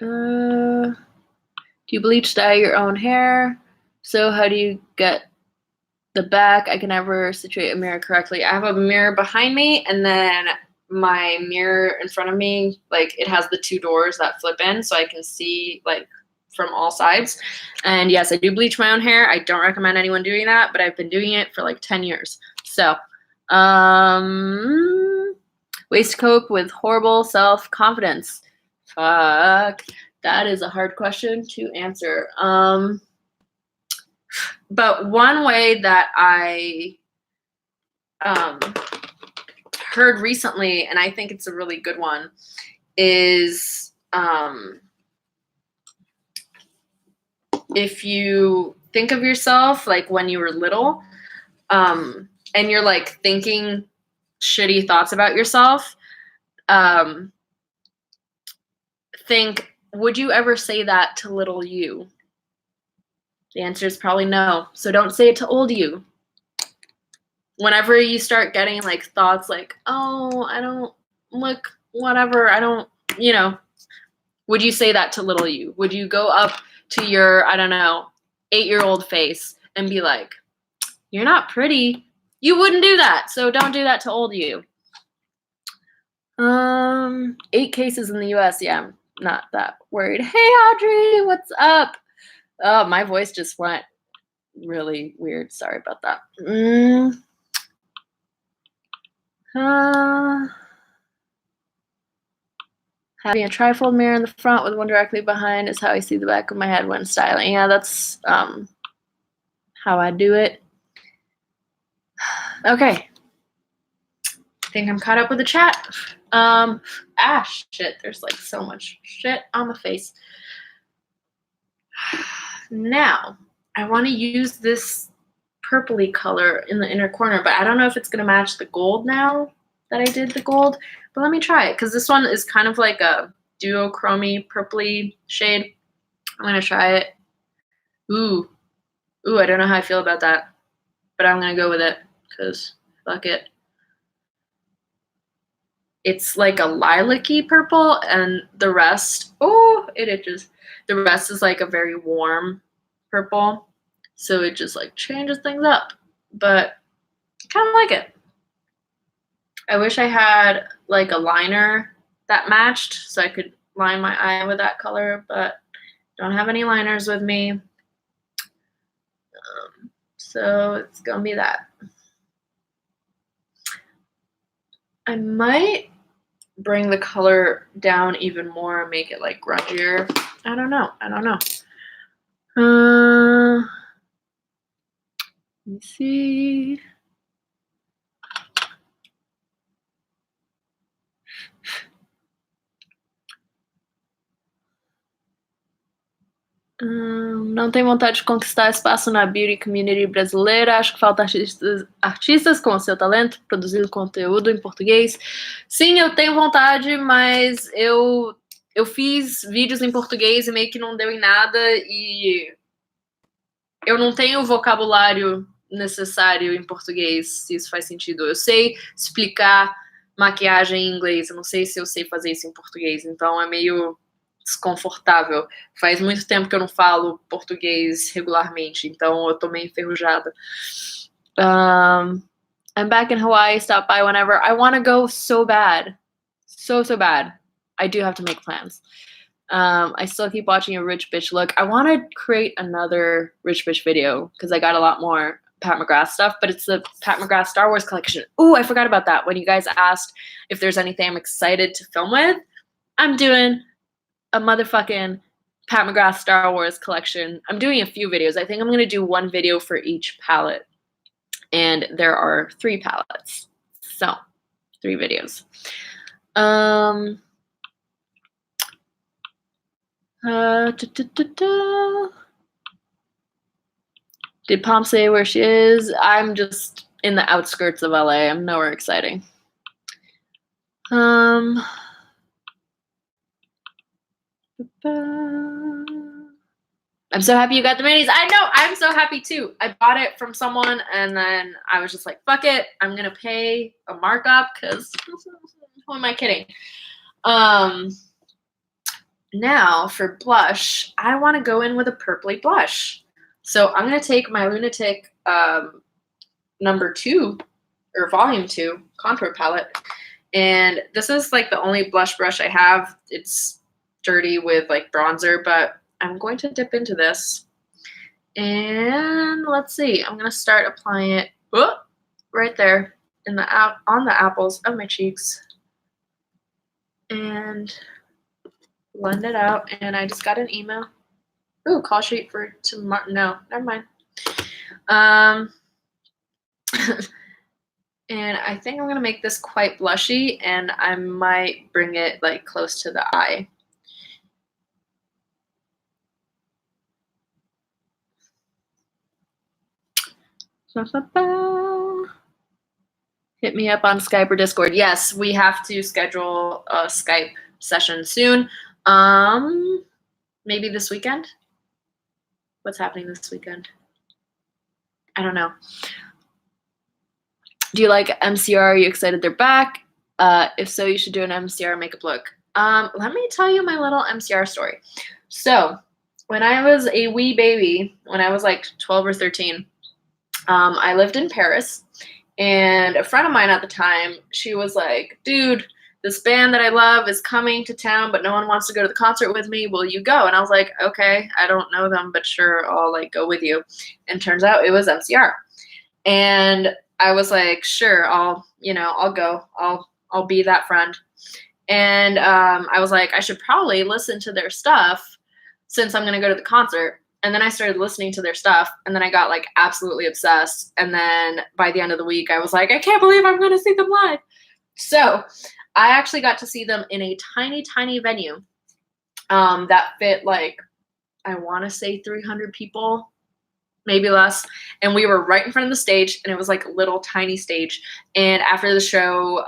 Do you bleach dye your own hair? So how do you get the back? I can never situate a mirror correctly. I have a mirror behind me, and then my mirror in front of me, like it has the two doors that flip in, so I can see like from all sides. And yes, I do bleach my own hair. I don't recommend anyone doing that, but I've been doing it for like 10 years. So, ways to cope with horrible self-confidence. Fuck, that is a hard question to answer. But one way that I heard recently, and I think it's a really good one, is if you think of yourself like when you were little, and you're like thinking shitty thoughts about yourself, think, would you ever say that to little you? The answer is probably no. So don't say it to old you. Whenever you start getting like thoughts like, oh, I don't look whatever, I don't, would you say that to little you? Would you go up to your, I don't know, 8-year-old face and be like, you're not pretty? You wouldn't do that. So don't do that to old you. 8 cases in the US. Yeah, I'm not that worried. Hey, Audrey, what's up? Oh, my voice just went really weird. Sorry about that. Having a trifold mirror in the front with one directly behind is how I see the back of my head when styling. Yeah, that's how I do it. Okay. I think I'm caught up with the chat. Shit, there's like so much shit on my face. Now, I want to use this purpley color in the inner corner, but I don't know if it's going to match the gold now that I did the gold, but let me try it, because this one is kind of like a duochrome purpley shade. I'm gonna try it. Ooh, I don't know how I feel about that, but I'm gonna go with it because fuck it. It's like a lilac-y purple, and the rest, oh, it itches. The rest is like a very warm purple, so it just like changes things up, but I kind of like it. I wish I had like a liner that matched so I could line my eye with that color, but don't have any liners with me. So it's gonna be that. I might bring the color down even more and make it like grungier. I don't know. Let me see. Não tenho vontade de conquistar espaço na beauty community brasileira. Acho que falta artistas com seu talento produzindo conteúdo em português. Sim, eu tenho vontade, mas eu fiz vídeos em português e meio que não deu em nada, e eu não tenho o vocabulário necessário em português, se isso faz sentido. Eu sei explicar maquiagem em inglês, eu não sei se eu sei fazer isso em português, então é meio desconfortável. Faz muito tempo que eu não falo português regularmente, então eu tô meio enferrujada. I'm back in Hawaii, stop by whenever. I want to go so bad. So bad. I do have to make plans. I still keep watching a rich bitch look. I want to create another rich bitch video because I got a lot more Pat McGrath stuff, but it's the Pat McGrath Star Wars collection. Ooh, I forgot about that. When you guys asked if there's anything I'm excited to film with, I'm doing a motherfucking Pat McGrath Star Wars collection. I'm doing a few videos. I think I'm going to do one video for each palette. And there are 3 palettes. So, 3 videos. Did Pom say where she is? I'm just in the outskirts of LA. I'm nowhere exciting. I'm so happy you got the minis. I know, I'm so happy too. I bought it from someone and then I was just like, fuck it. I'm gonna pay a markup because who am I kidding? Now for blush, I want to go in with a purpley blush. So I'm gonna take my Lunatic number 2 or volume 2 contour palette. And this is like the only blush brush I have. It's dirty with like bronzer, but I'm going to dip into this. And let's see, I'm gonna start applying it right there in the on the apples of my cheeks. And blend it out. And I just got an email. Ooh, call sheet for tomorrow. No, never mind. And I think I'm going to make this quite blushy, and I might bring it like close to the eye. Hit me up on Skype or Discord. Yes, we have to schedule a Skype session soon. Maybe this weekend? What's happening this weekend? I don't know. Do you like MCR? Are you excited they're back? If so, you should do an MCR makeup look. Let me tell you my little MCR story. So when I was a wee baby, when I was like 12 or 13, I lived in Paris, and a friend of mine at the time, she was like, dude, this band that I love is coming to town, but no one wants to go to the concert with me. Will you go? And I was like, okay, I don't know them, but sure, I'll like go with you. And turns out it was MCR. And I was like, sure, I'll go. I'll be that friend. And I was like, I should probably listen to their stuff since I'm going to go to the concert. And then I started listening to their stuff, and then I got like absolutely obsessed. And then by the end of the week, I was like, I can't believe I'm going to see them live. So I actually got to see them in a tiny, tiny venue that fit like, I want to say 300 people, maybe less. And we were right in front of the stage, and it was like a little tiny stage. And after the show,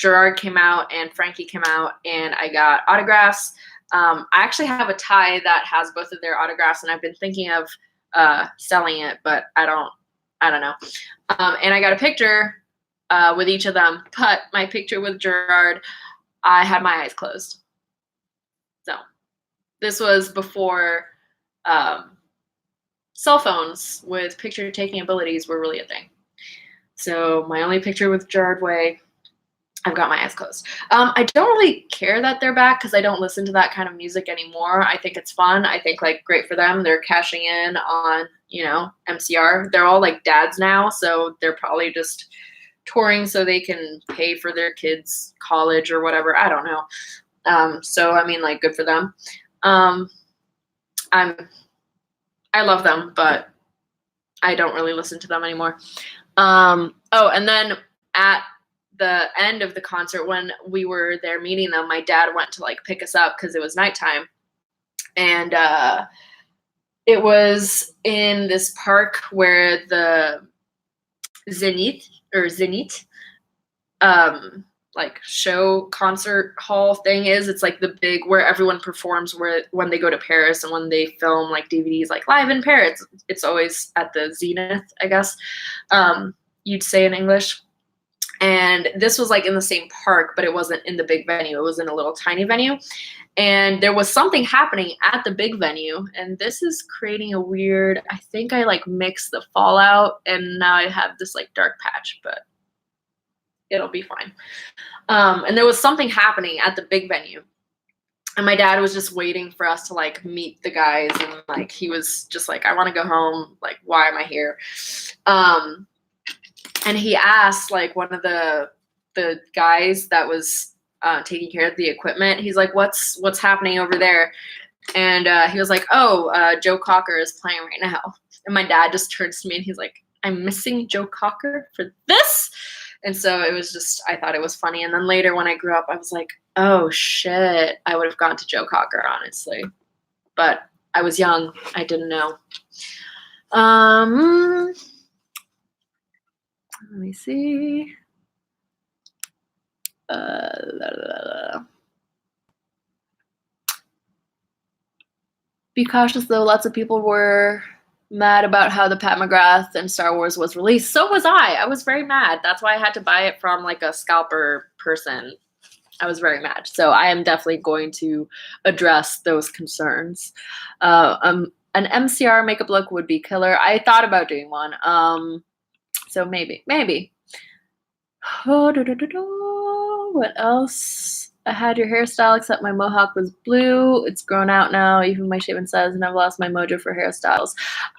Gerard came out and Frankie came out, and I got autographs. I actually have a tie that has both of their autographs, and I've been thinking of selling it, but I don't know. And I got a picture with each of them, but my picture with Gerard, I had my eyes closed. So this was before cell phones with picture taking abilities were really a thing. So my only picture with Gerard Way, I've got my eyes closed. I don't really care that they're back because I don't listen to that kind of music anymore. I think it's fun. I think like great for them. They're cashing in on, you know, MCR. They're all like dads now, so they're probably just touring so they can pay for their kids' college or whatever. I don't know. So I mean, like, good for them. I love them, but I don't really listen to them anymore. Oh, and then at the end of the concert, when we were there meeting them, my dad went to like pick us up because it was nighttime, and it was in this park where the Zenith like show concert hall thing is. It's like the big where everyone performs when they go to Paris and when they film like DVDs like Live in Paris. It's always at the Zenith, I guess you'd say in English. And this was like in the same park, but it wasn't in the big venue. It was in a little tiny venue. And there was something happening at the big venue. And this is creating a weird, I think I like mixed the fallout and now I have this like dark patch, but it'll be fine. And there was something happening at the big venue. And my dad was just waiting for us to like meet the guys. And like, he was just like, I want to go home. Like, why am I here? And he asked like one of the guys that was taking care of the equipment. He's like, what's happening over there? And he was like, oh, Joe Cocker is playing right now. And my dad just turns to me and he's like, I'm missing Joe Cocker for this. And so it was just, I thought it was funny. And then later when I grew up, I was like, oh shit, I would have gone to Joe Cocker, honestly. But I was young. I didn't know. Let me see. Be cautious though. Lots of people were mad about how the Pat McGrath and Star Wars was released. So was I. I was very mad. That's why I had to buy it from like a scalper person. I was very mad. So I am definitely going to address those concerns. An MCR makeup look would be killer. I thought about doing one. So maybe. Oh, what else? I had your hairstyle except my mohawk was blue. It's grown out now. Even my shaven size, and I've lost my mojo for hairstyles.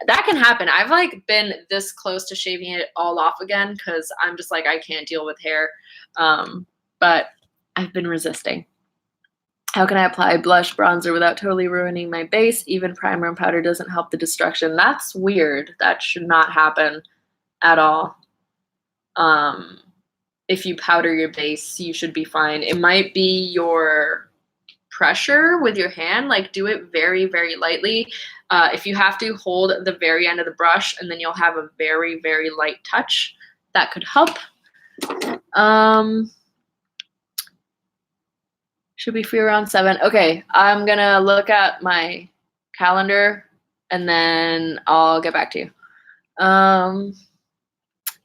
That can happen. I've like been this close to shaving it all off again because I'm just like, I can't deal with hair. But I've been resisting. How can I apply blush bronzer without totally ruining my base? Even primer and powder doesn't help the destruction. That's weird. That should not happen at all. If you powder your base, you should be fine. It might be your pressure with your hand. Like, do it very, very lightly. If you have to, hold the very end of the brush, and then you'll have a very, very light touch. That could help. Should be free around 7. Okay, I'm gonna look at my calendar, and then I'll get back to you.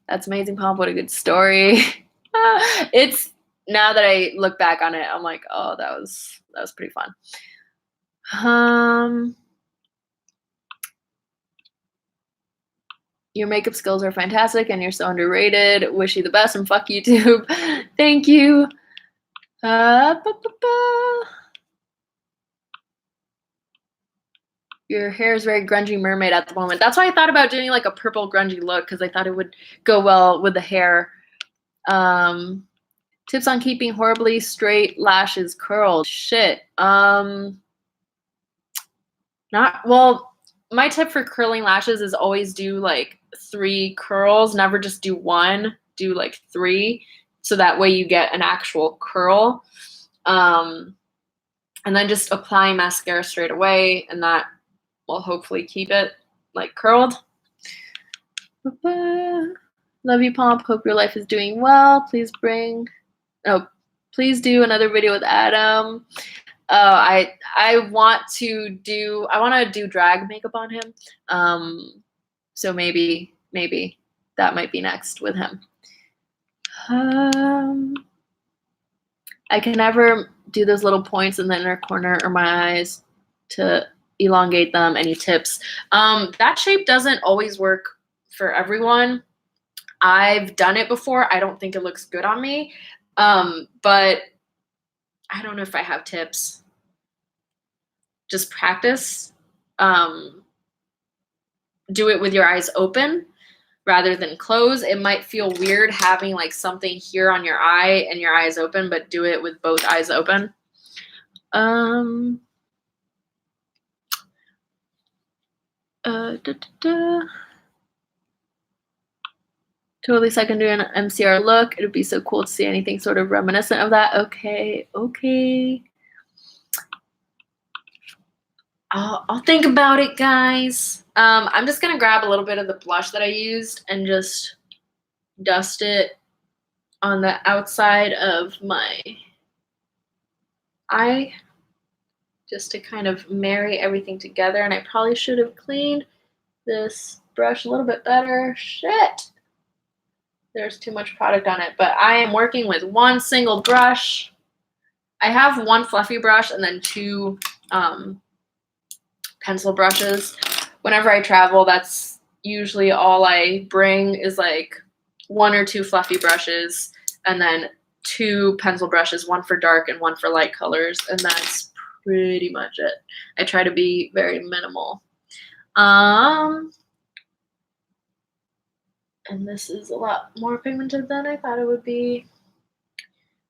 That's amazing, Pomp. What a good story. It's, now that I look back on it, I'm like, oh, that was pretty fun. Your makeup skills are fantastic and you're so underrated. Wish you the best and fuck YouTube. Thank you. Your hair is very grungy mermaid at the moment. That's why I thought about doing like a purple grungy look, because I thought it would go well with the hair. Tips on keeping horribly straight lashes curled. Shit. Not well. My tip for curling lashes is always do like 3 curls. Never just do 1. Do like 3, so that way you get an actual curl. And then just apply mascara straight away, and that will hopefully keep it like curled. Love you, Pomp. Hope your life is doing well. Please bring Oh, please do another video with Adam. I want to do drag makeup on him. So maybe that might be next with him. I can never do those little points in the inner corner or my eyes to elongate them. Any tips? That shape doesn't always work for everyone. I've done it before. I don't think it looks good on me. But I don't know if I have tips. Just practice. Do it with your eyes open rather than closed. It might feel weird having like something here on your eye and your eyes open, but do it with both eyes open. Totally secondary an MCR look. It would be so cool to see anything sort of reminiscent of that. Okay. I'll think about it, guys. I'm just gonna grab a little bit of the blush that I used and just dust it on the outside of my eye just to kind of marry everything together. And I probably should have cleaned this brush a little bit better. Shit. There's too much product on it, but I am working with one single brush. I have one fluffy brush and then two pencil brushes. Whenever I travel, that's usually all I bring is like one or two fluffy brushes and then two pencil brushes, one for dark and one for light colors, and that's pretty much it. I try to be very minimal. And this is a lot more pigmented than I thought it would be.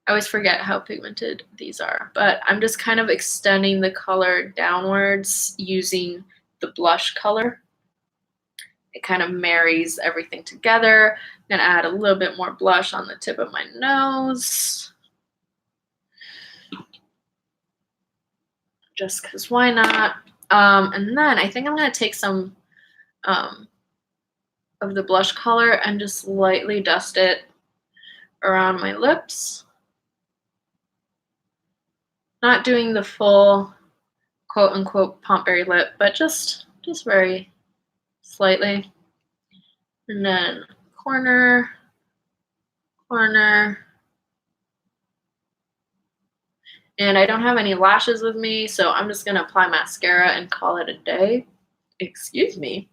I always forget how pigmented these are, but I'm just kind of extending the color downwards using the blush color. It kind of marries everything together. I'm gonna add a little bit more blush on the tip of my nose. Just because why not? And then I think I'm gonna take some of the blush color and just lightly dust it around my lips. Not doing the full quote unquote Pompberry lip, but just very slightly. And then corner. And I don't have any lashes with me, so I'm just gonna apply mascara and call it a day. Excuse me.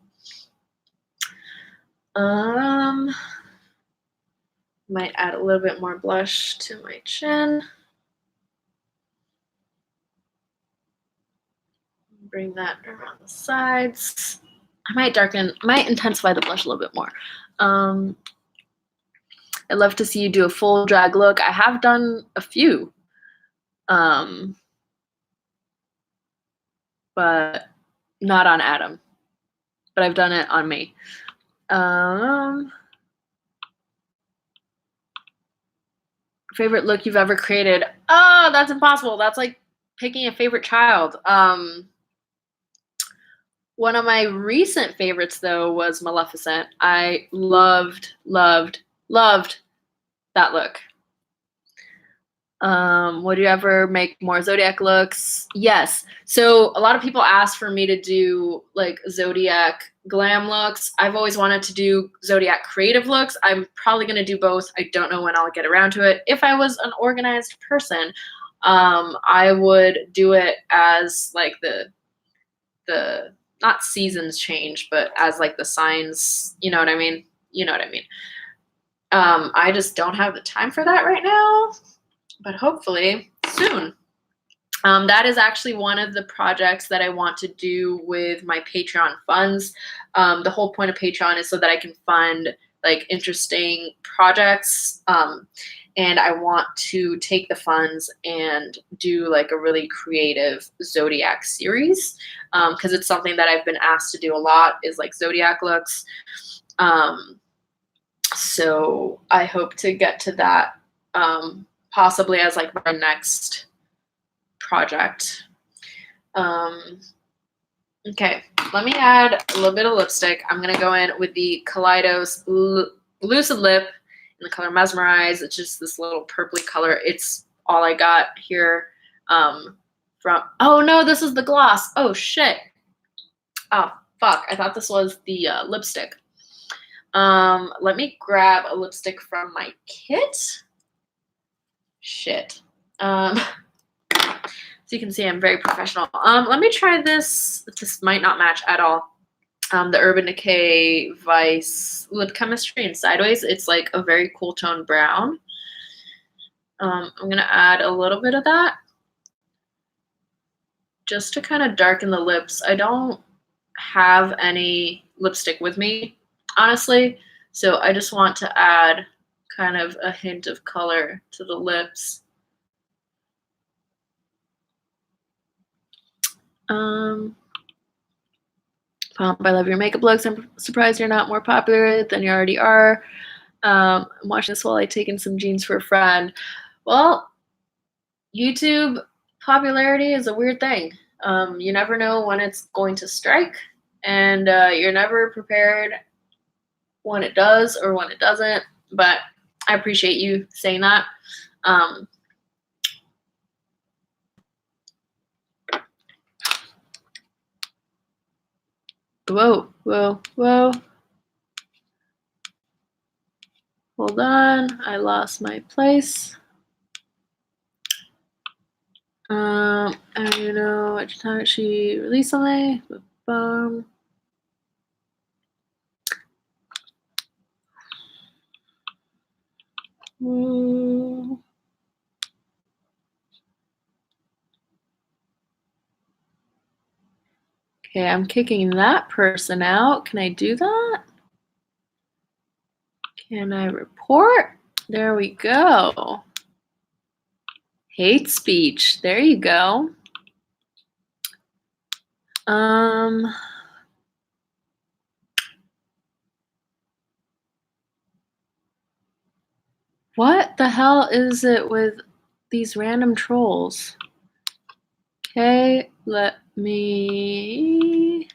Might add a little bit more blush to my chin. Bring that around the sides. I might intensify the blush a little bit more. I'd love to see you do a full drag look. I have done a few, but not on Adam. But I've done it on me. Favorite look you've ever created? Oh, that's impossible. That's like picking a favorite child. One of my recent favorites, though, was Maleficent. I loved that look. Would you ever make more Zodiac looks? Yes. So a lot of people ask for me to do like Zodiac glam looks. I've always wanted to do Zodiac creative looks. I'm probably going to do both. I don't know when I'll get around to it. If I was an organized person, I would do it as like the not seasons change, but as like the signs, you know what I mean? You know what I mean? I just don't have the time for that right now, but hopefully soon. That is actually one of the projects that I want to do with my Patreon funds. The whole point of Patreon is so that I can fund like interesting projects. And I want to take the funds and do like a really creative Zodiac series, because it's something that I've been asked to do a lot is like Zodiac looks. So I hope to get to that possibly as like my next project. Okay, let me add a little bit of lipstick. I'm gonna go in with the Kaleidos Lucid Lip in the color Mesmerize. It's just this little purpley color. It's all I got here from, oh no, this is the gloss. Oh shit. Oh, fuck. I thought this was the lipstick. Let me grab a lipstick from my kit. Shit. So you can see I'm very professional. Let me try this. This might not match at all. The Urban Decay Vice Lip Chemistry in Sideways. It's like a very cool tone brown. I'm going to add a little bit of that just to kind of darken the lips. I don't have any lipstick with me, honestly, so I just want to add kind of a hint of color to the lips. Pomp, I love your makeup looks. I'm surprised you're not more popular than you already are. I'm watching this while I take in some jeans for a friend. Well, YouTube popularity is a weird thing. You never know when it's going to strike, and you're never prepared when it does or when it doesn't, but I appreciate you saying that. Whoa, whoa, whoa. Hold on, I lost my place. I don't know what time she released something. Okay, I'm kicking that person out. Can I do that? Can I report? There we go. Hate speech. There you go. What the hell is it with these random trolls? Okay, let me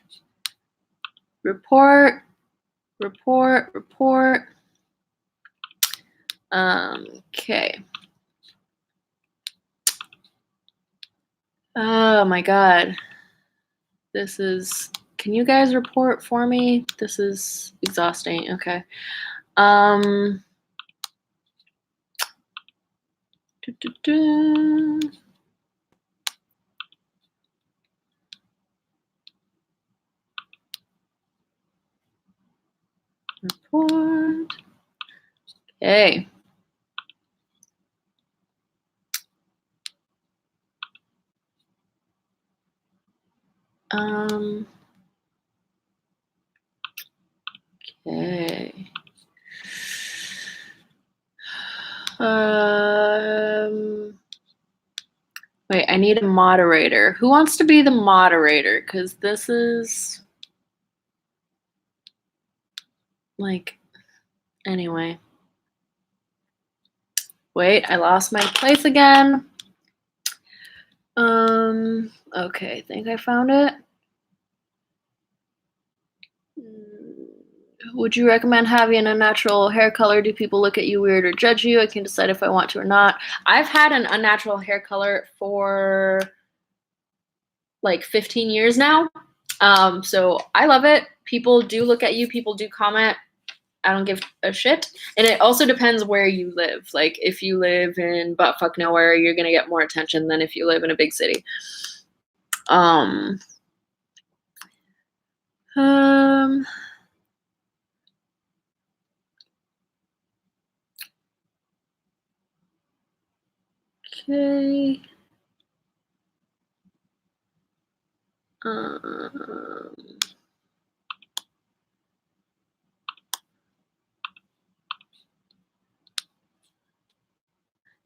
report. Okay. Oh my God. This is, can you guys report for me? This is exhausting. Okay. Report. Okay. Okay. Wait, I need a moderator. Who wants to be the moderator? Because this is like, anyway. Wait, I lost my place again. Okay, I think I found it. Would you recommend having a natural hair color? Do people look at you weird or judge you? I can decide if I want to or not. I've had an unnatural hair color for like 15 years now. So I love it. People do look at you. People do comment. I don't give a shit. And it also depends where you live. Like if you live in buttfuck nowhere, you're going to get more attention than if you live in a big city. Okay.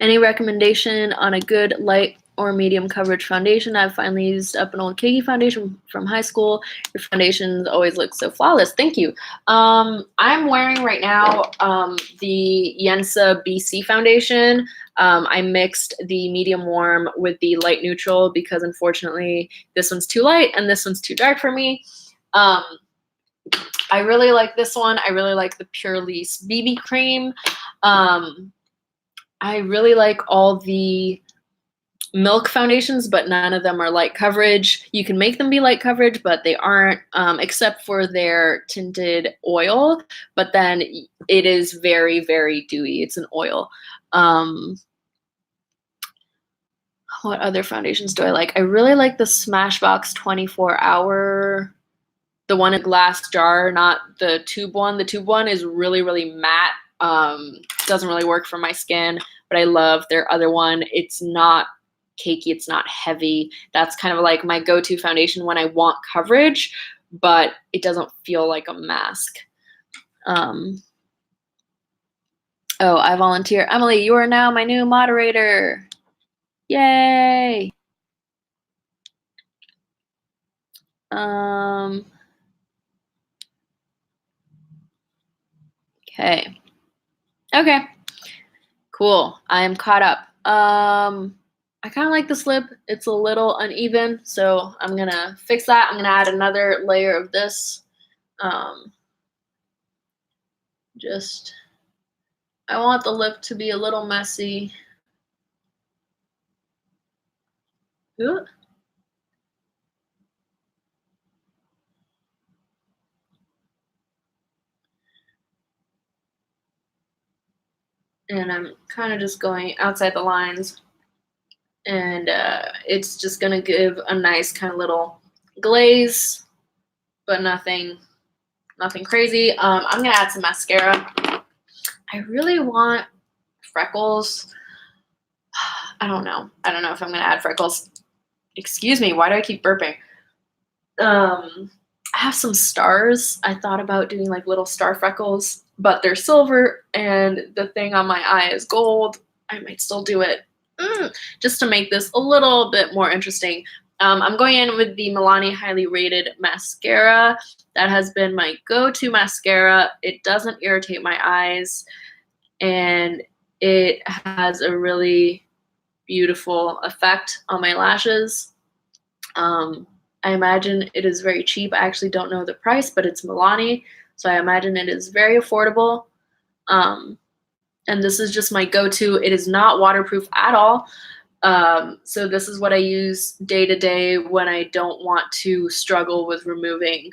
Any recommendation on a good light or medium coverage foundation? I've finally used up an old cakey foundation from high school. Your foundations always look so flawless. Thank you. I'm wearing right now the Yensa BC foundation. I mixed the medium warm with the light neutral because unfortunately this one's too light and this one's too dark for me. I really like this one. I really like the Pure Lease BB cream. I really like all the Milk foundations, but none of them are light coverage. You can make them be light coverage, but they aren't, except for their tinted oil. But then it is very, very dewy. It's an oil. What other foundations do I like? I really like the Smashbox 24-hour, the one in glass jar, not the tube one. The tube one is really, really matte. Doesn't really work for my skin, but I love their other one. It's not cakey, it's not heavy. That's kind of like my go-to foundation when I want coverage, but it doesn't feel like a mask. Oh, I volunteer. Emily, you are now my new moderator. Yay. Okay, cool. I am caught up. I kind of like this lip. It's a little uneven, so I'm gonna fix that. I'm gonna add another layer of this. I want the lip to be a little messy. Ooh. And I'm kind of just going outside the lines, and it's just gonna give a nice kind of little glaze, but nothing crazy. I'm gonna add some mascara. I really want freckles. I don't know if I'm gonna add freckles. Excuse me, why do I keep burping? I have some stars. I thought about doing like little star freckles, but they're silver and the thing on my eye is gold. I might still do it just to make this a little bit more interesting. I'm going in with the Milani Highly Rated mascara. That has been my go-to mascara. It doesn't irritate my eyes, and it has a really beautiful effect on my lashes. I imagine it is very cheap. I actually don't know the price, but it's Milani, so I imagine it is very affordable. And this is just my go-to. It is not waterproof at all. So this is what I use day to day when I don't want to struggle with removing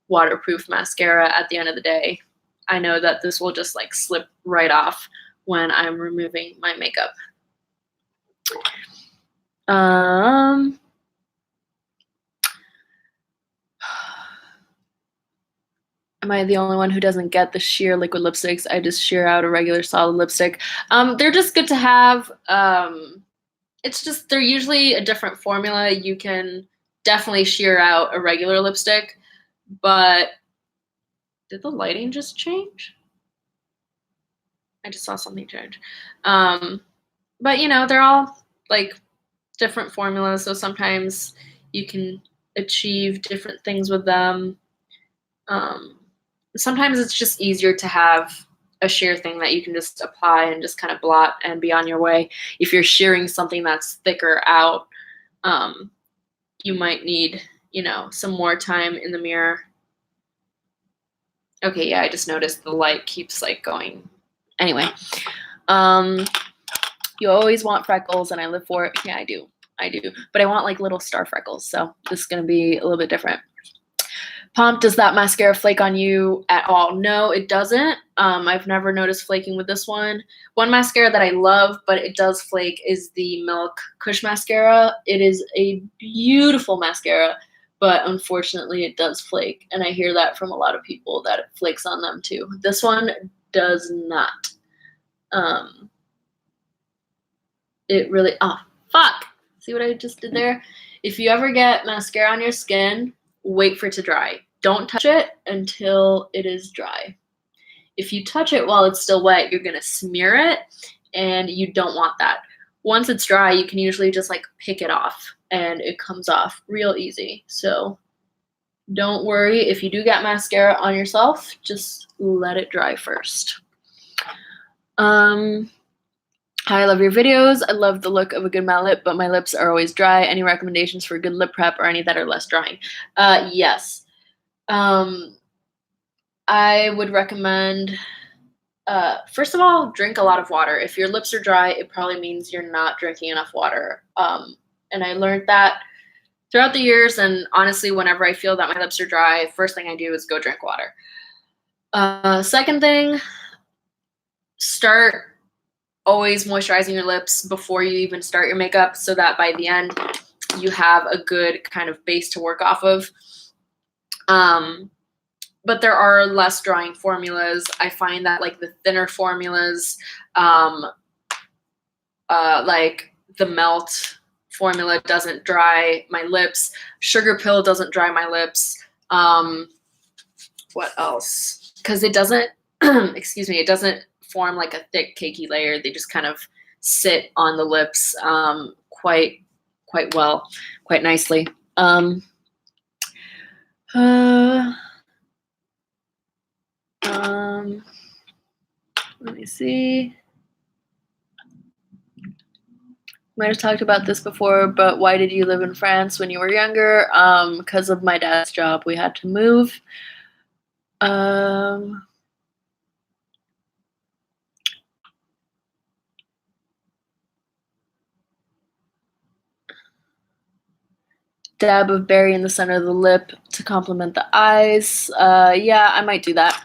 waterproof mascara at the end of the day. I know that this will just like slip right off when I'm removing my makeup. Am I the only one who doesn't get the sheer liquid lipsticks? I just sheer out a regular solid lipstick. They're just good to have. It's just, they're usually a different formula. You can definitely sheer out a regular lipstick, but did the lighting just change? I just saw something change. But you know, they're all like different formulas, so sometimes you can achieve different things with them. Sometimes it's just easier to have a sheer thing that you can just apply and just kind of blot and be on your way. If you're shearing something that's thicker out, you might need, you know, some more time in the mirror. Okay, yeah, I just noticed the light keeps like going. Anyway, you always want freckles, and I live for it. Yeah, I do, but I want like little star freckles, so this is gonna be a little bit different. Pomp, does that mascara flake on you at all? No, it doesn't. I've never noticed flaking with this one. One mascara that I love, but it does flake, is the Milk Kush Mascara. It is a beautiful mascara, but unfortunately it does flake. And I hear that from a lot of people, that it flakes on them too. This one does not. It really, oh, fuck. See what I just did there? If you ever get mascara on your skin, wait for it to dry. Don't touch it until it is dry. If you touch it while it's still wet, you're gonna smear it, and you don't want that. Once it's dry, you can usually just like pick it off, and it comes off real easy. So don't worry if you do get mascara on yourself, just let it dry first. Hi, I love your videos. I love the look of a good matte lip, but my lips are always dry. Any recommendations for good lip prep or any that are less drying? Yes. I would recommend First of all, drink a lot of water. If your lips are dry, it probably means you're not drinking enough water. And I learned that throughout the years, and honestly, whenever I feel that my lips are dry, first thing I do is go drink water. Second thing, start always moisturizing your lips before you even start your makeup so that by the end you have a good kind of base to work off of. But there are less drying formulas. I find that like the thinner formulas, like the Melt formula doesn't dry my lips. Sugar Pill doesn't dry my lips. What else? Because it doesn't, excuse me, it doesn't form like a thick cakey layer. They just kind of sit on the lips quite well, quite nicely. Let me see. Might have talked about this before, but why did you live in France when you were younger? Because of my dad's job, we had to move. Dab of berry in the center of the lip to complement the eyes. Yeah, I might do that.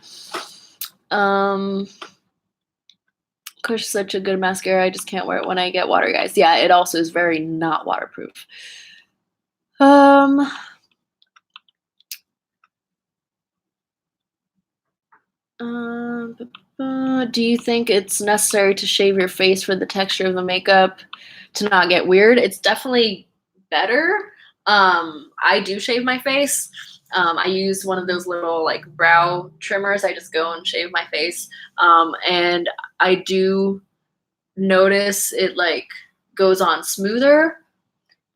Kush is such a good mascara. I just can't wear it when I get water, guys. Yeah, it also is very not waterproof. Do you think it's necessary to shave your face for the texture of the makeup to not get weird? It's definitely better. I do shave my face. I use one of those little like brow trimmers. I just go and shave my face. And I do notice it like goes on smoother.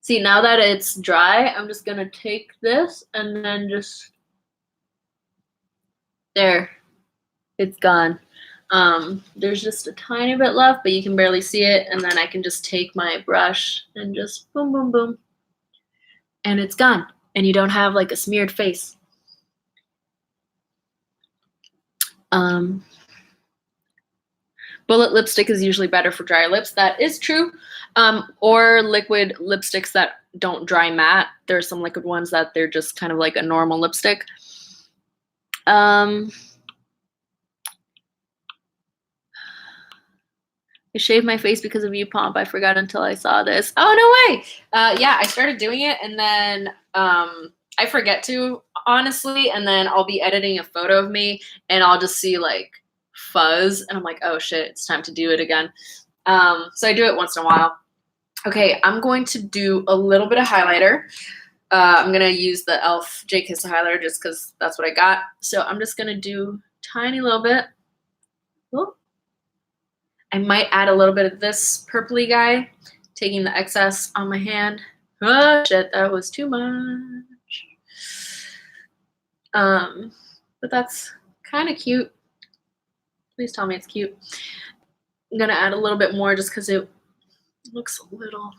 See, now that it's dry, I'm just gonna take this and then just, there, it's gone. There's just a tiny bit left, but you can barely see it. And then I can just take my brush and just boom, boom, boom. And it's gone. And you don't have like a smeared face. Bullet lipstick is usually better for dry lips. That is true. Or liquid lipsticks that don't dry matte. There's some liquid ones that they're just kind of like a normal lipstick. I shaved my face because of you, Pomp. I forgot until I saw this. Oh, no way. Yeah, I started doing it and then I forget to, honestly, and then I'll be editing a photo of me and I'll just see like fuzz and I'm like, oh shit, it's time to do it again. So I do it once in a while. Okay, I'm going to do a little bit of highlighter. I'm going to use the e.l.f. J Kiss highlighter just because that's what I got. So I'm just going to do tiny little bit. Ooh. I might add a little bit of this purpley guy, taking the excess on my hand. Oh shit, that was too much. But that's kind of cute. Please tell me it's cute. I'm gonna add a little bit more just because it looks a little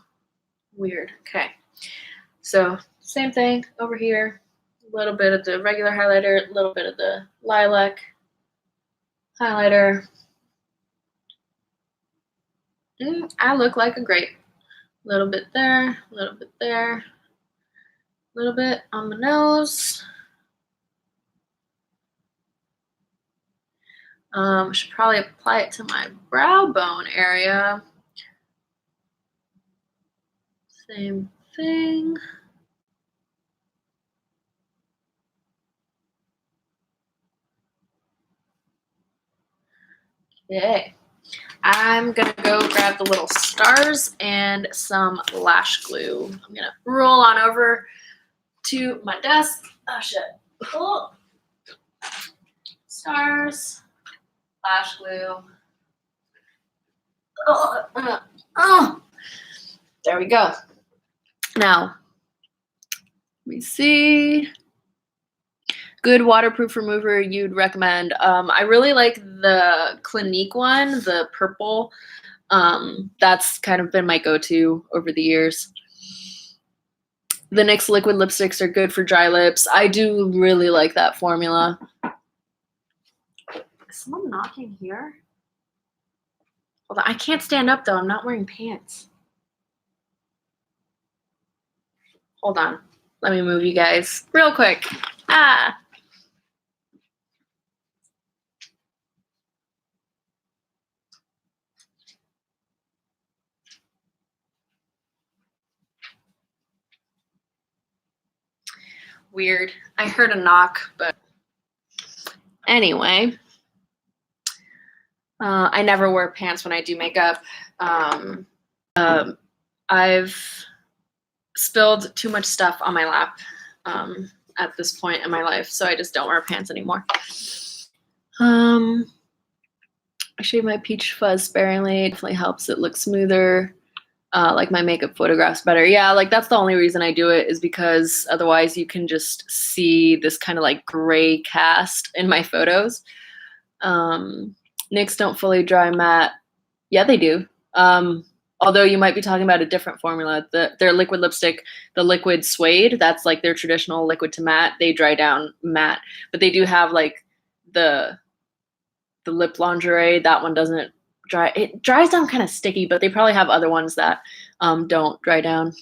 weird. Okay, so same thing over here. A little bit of the regular highlighter, a little bit of the lilac highlighter. I look like a grape. A little bit there, a little bit there, a little bit on the nose. Should probably apply it to my brow bone area. Same thing. Okay. I'm gonna go grab the little stars and some lash glue. I'm gonna roll on over to my desk. Oh shit. Oh. Stars, lash glue. Oh. There we go. Now, let me see. Good waterproof remover you'd recommend. I really like the Clinique one, the purple. That's kind of been my go-to over the years. The NYX liquid lipsticks are good for dry lips. I do really like that formula. Is someone knocking here? Hold on. I can't stand up though. I'm not wearing pants. Hold on. Let me move you guys real quick. Ah. Weird. I heard a knock, but anyway. I never wear pants when I do makeup. I've spilled too much stuff on my lap at this point in my life, so I just don't wear pants anymore. I shave my peach fuzz sparingly. It definitely helps it look smoother. Like my makeup photographs better. Yeah, like that's the only reason I do it, is because otherwise you can just see this kind of like gray cast in my photos. NYX don't fully dry matte. Yeah, they do. Although you might be talking about a different formula. Their liquid lipstick, the liquid suede, that's like their traditional liquid to matte. They dry down matte, but they do have like the lip lingerie. That one doesn't dry. It dries down kind of sticky, but they probably have other ones that don't dry down.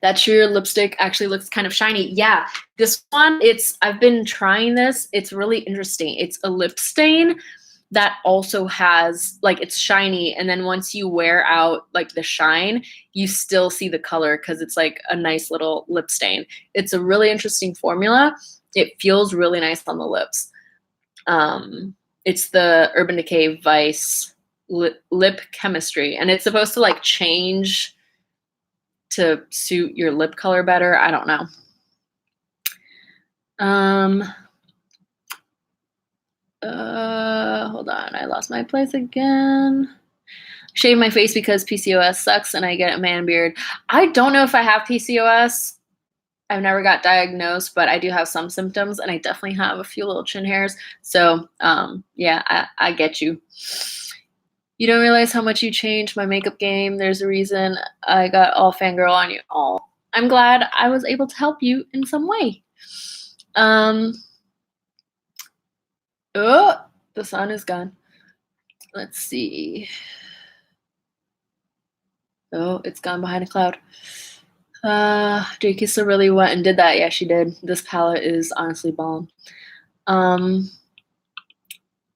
That sheer lipstick actually looks kind of shiny. Yeah, this one, I've been trying this. It's really interesting. It's a lip stain that also has, like, it's shiny, and then once you wear out like the shine, you still see the color because it's like a nice little lip stain. It's a really interesting formula. It feels really nice on the lips. It's the Urban Decay Vice lip chemistry, and it's supposed to like change to suit your lip color better. I don't know. Hold on, I lost my place again. Shave my face because PCOS sucks and I get a man beard. I don't know if I have PCOS. I've never got diagnosed, but I do have some symptoms, and I definitely have a few little chin hairs. So, yeah, I get you. You don't realize how much you changed my makeup game. There's a reason I got all fangirl on you. Oh, I'm glad I was able to help you in some way. Oh, the sun is gone. Let's see. Oh, it's gone behind a cloud. Jakissa really went and did that. Yeah, she did. This palette is honestly bomb.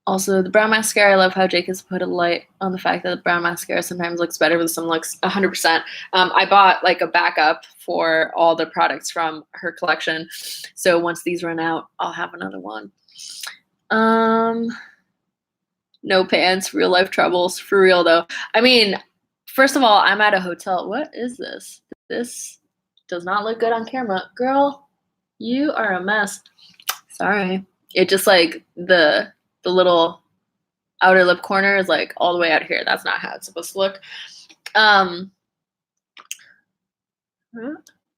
Also, the brown mascara, I love how Jakissa put a light on the fact that the brown mascara sometimes looks better with some looks. 100%. I bought like a backup for all the products from her collection. So once these run out, I'll have another one. No pants, real life troubles. For real though. I mean, first of all, I'm at a hotel. What is this? This does not look good on camera. Girl, you are a mess. Sorry. It just like the little outer lip corner is like all the way out here. That's not how it's supposed to look.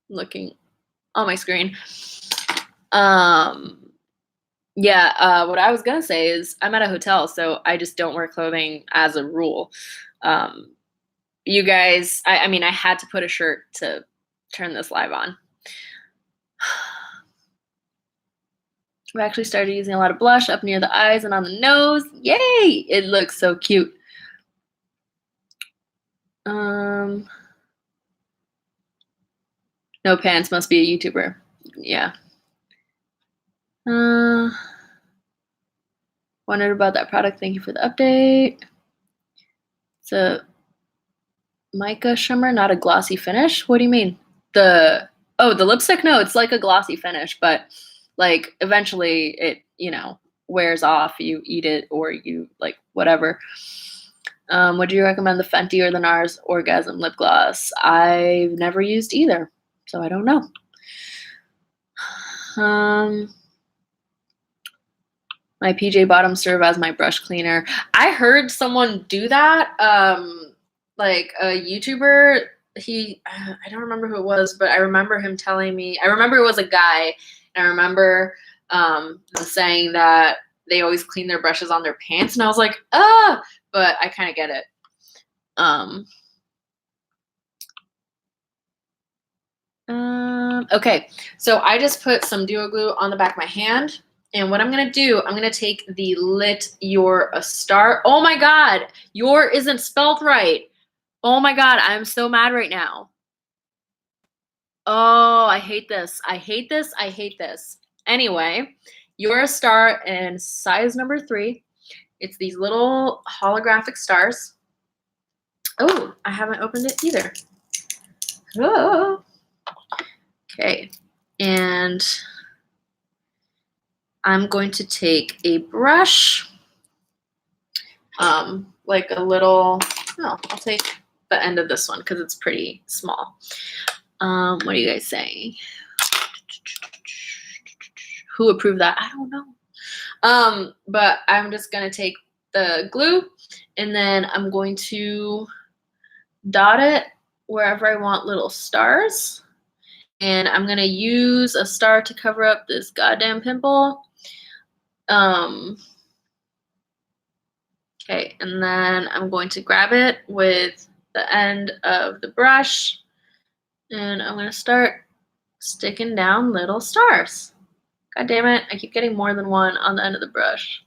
Looking on my screen. Yeah, what I was gonna say is I'm at a hotel, so I just don't wear clothing as a rule. You guys, I mean, I had to put a shirt to turn this live on. I've actually started using a lot of blush up near the eyes and on the nose. Yay! It looks so cute. No pants, must be a YouTuber. Yeah. Wondered about that product. Thank you for the update. It's a mica shimmer, not a glossy finish. What do you mean? The lipstick? No, it's like a glossy finish, but like eventually it, wears off. You eat it or you like whatever. Would you recommend the Fenty or the NARS Orgasm lip gloss? I've never used either, so I don't know. My PJ bottoms serve as my brush cleaner. I heard someone do that. Like a YouTuber, I don't remember who it was, but I remember him telling me, I remember it was a guy, and I remember saying that they always clean their brushes on their pants, and I was like, but I kind of get it. Okay, so I just put some Duo Glue on the back of my hand. And what I'm going to do, I'm going to take the lit you're a star. Oh my God, your isn't spelled right. Oh my God, I'm so mad right now. Oh, I hate this. I hate this. I hate this. Anyway, you're a star in size number 3. It's these little holographic stars. Oh, I haven't opened it either. Oh. Okay, and I'm going to take a brush, like a little, I'll take the end of this one because it's pretty small. What are you guys saying? Who approved that? I don't know. But I'm just gonna take the glue and then I'm going to dot it wherever I want little stars. And I'm gonna use a star to cover up this goddamn pimple. Okay, and then I'm going to grab it with the end of the brush and I'm gonna start sticking down little stars. God damn it, I keep getting more than one on the end of the brush.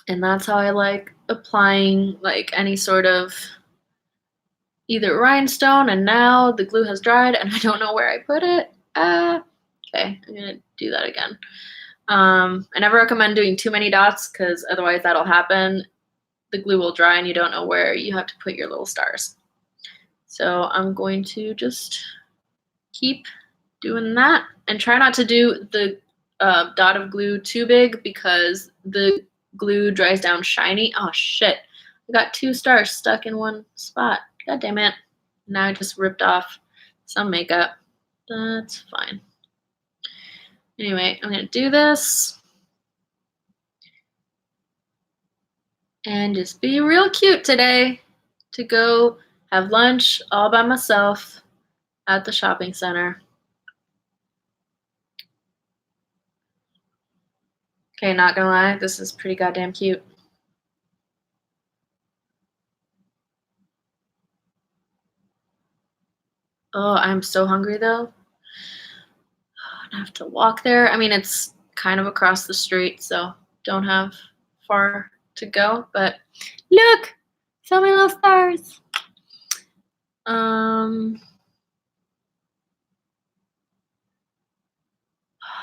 And that's how I like applying like any sort of either rhinestone, and now the glue has dried and I don't know where I put it. Okay, I'm gonna do that again. I never recommend doing too many dots because otherwise that'll happen. The glue will dry and you don't know where you have to put your little stars. So I'm going to just keep doing that and try not to do the dot of glue too big because the glue dries down shiny. Oh shit, I got 2 stars stuck in one spot. God damn it. Now I just ripped off some makeup. That's fine. Anyway, I'm gonna do this and just be real cute today to go have lunch all by myself at the shopping center. Okay, not gonna lie, this is pretty goddamn cute. Oh, I'm so hungry though. I have to walk there. I mean, it's kind of across the street, so don't have far to go, but look, so many little stars.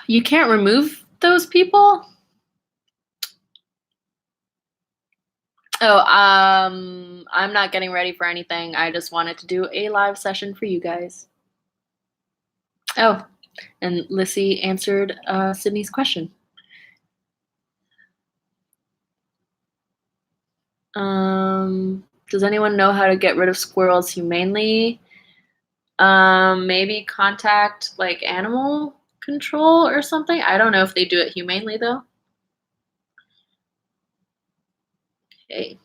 You can't remove those people? Oh, I'm not getting ready for anything. I just wanted to do a live session for you guys. Oh, and Lissy answered Sydney's question. Does anyone know how to get rid of squirrels humanely? Maybe contact like animal control or something. I don't know if they do it humanely though. Okay.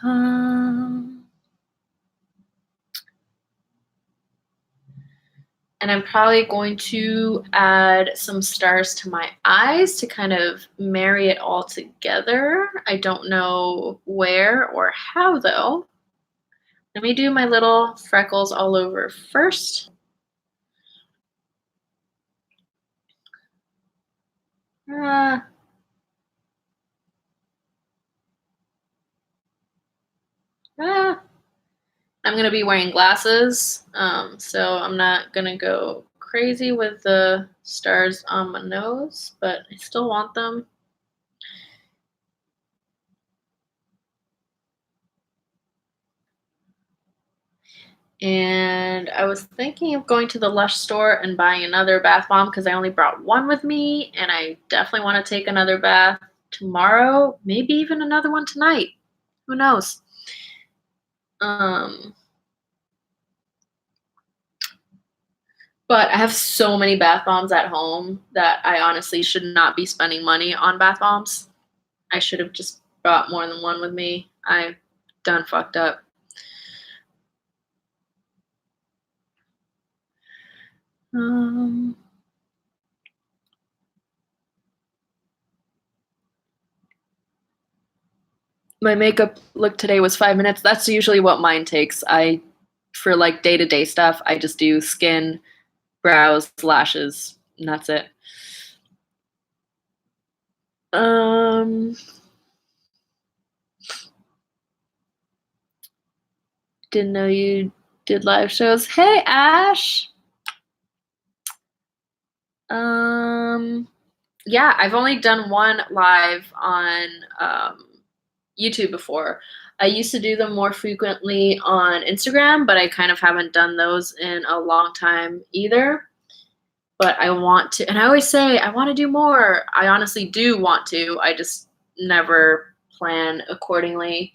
And I'm probably going to add some stars to my eyes to kind of marry it all together. I don't know where or how though. Let me do my little freckles all over first. I'm gonna be wearing glasses, so I'm not gonna go crazy with the stars on my nose, but I still want them. And I was thinking of going to the Lush store and buying another bath bomb because I only brought one with me, and I definitely want to take another bath tomorrow, maybe even another one tonight. Who knows? But I have so many bath bombs at home that I honestly should not be spending money on bath bombs. I should have just brought more than one with me. I done fucked up. My makeup look today was 5 minutes. That's usually what mine takes. I for like day-to-day stuff, I just do skin, brows, lashes, and that's it. Didn't know you did live shows. Hey, Ash. Yeah, I've only done one live on YouTube before. I used to do them more frequently on Instagram, but I kind of haven't done those in a long time either. But I want to, and I always say I want to do more. I honestly do want to. I just never plan accordingly.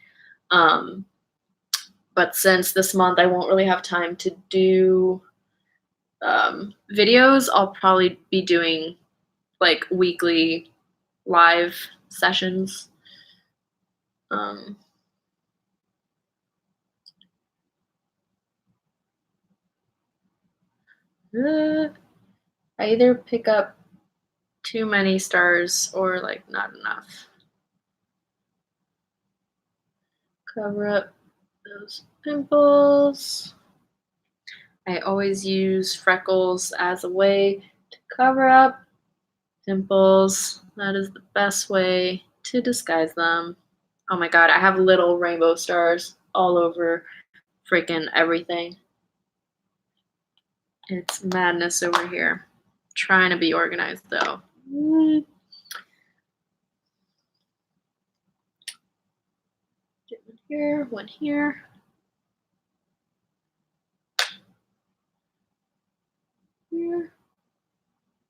But since this month I won't really have time to do videos, I'll probably be doing like weekly live sessions. I either pick up too many stars or like not enough. Cover up those pimples. I always use freckles as a way to cover up pimples. That is the best way to disguise them. Oh my god, I have little rainbow stars all over freaking everything. It's madness over here. Trying to be organized though. Get one here, one here. Here.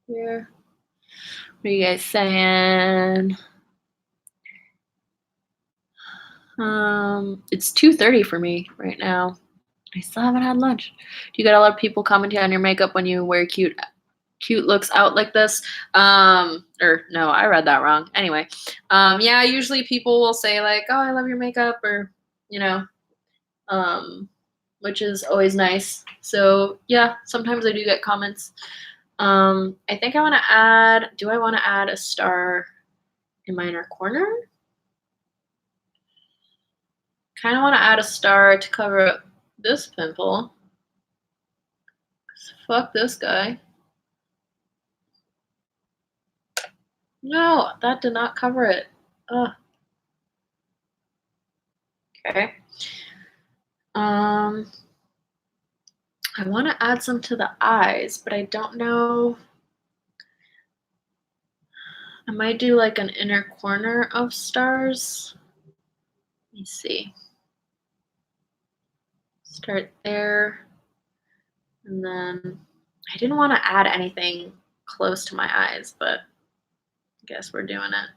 Here. What are you guys saying? It's 2:30 for me right now. I still haven't had lunch. Do you get a lot of people commenting on your makeup when you wear cute looks out like this? Or no, I read that wrong. Anyway, yeah, usually people will say like, "Oh, I love your makeup," or you know, which is always nice. So yeah, sometimes I do get comments. I think I want to add. Do I want to add a star in my inner corner? Kind of want to add a star to cover up this pimple. Fuck this guy. No, that did not cover it. Ugh. Okay. I want to add some to the eyes, but I don't know. I might do like an inner corner of stars. Let me see. Start there. And then I didn't want to add anything close to my eyes, but I guess we're doing it.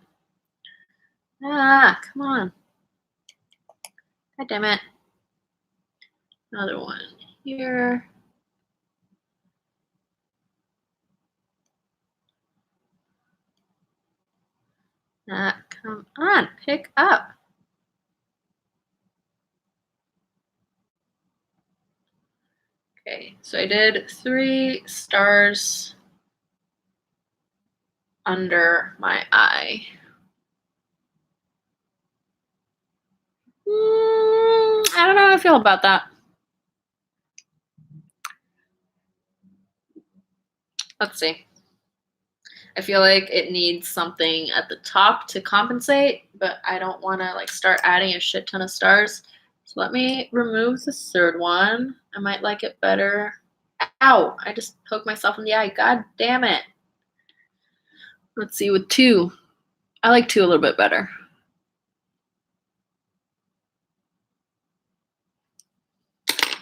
Ah, come on. God damn it. Another one here. Ah, come on, pick up. Okay, so I did 3 stars under my eye. I don't know how I feel about that. Let's see. I feel like it needs something at the top to compensate, but I don't want to like start adding a shit ton of stars. So let me remove the third one. I might like it better. Ow, I just poked myself in the eye. God damn it. Let's see with 2. I like 2 a little bit better.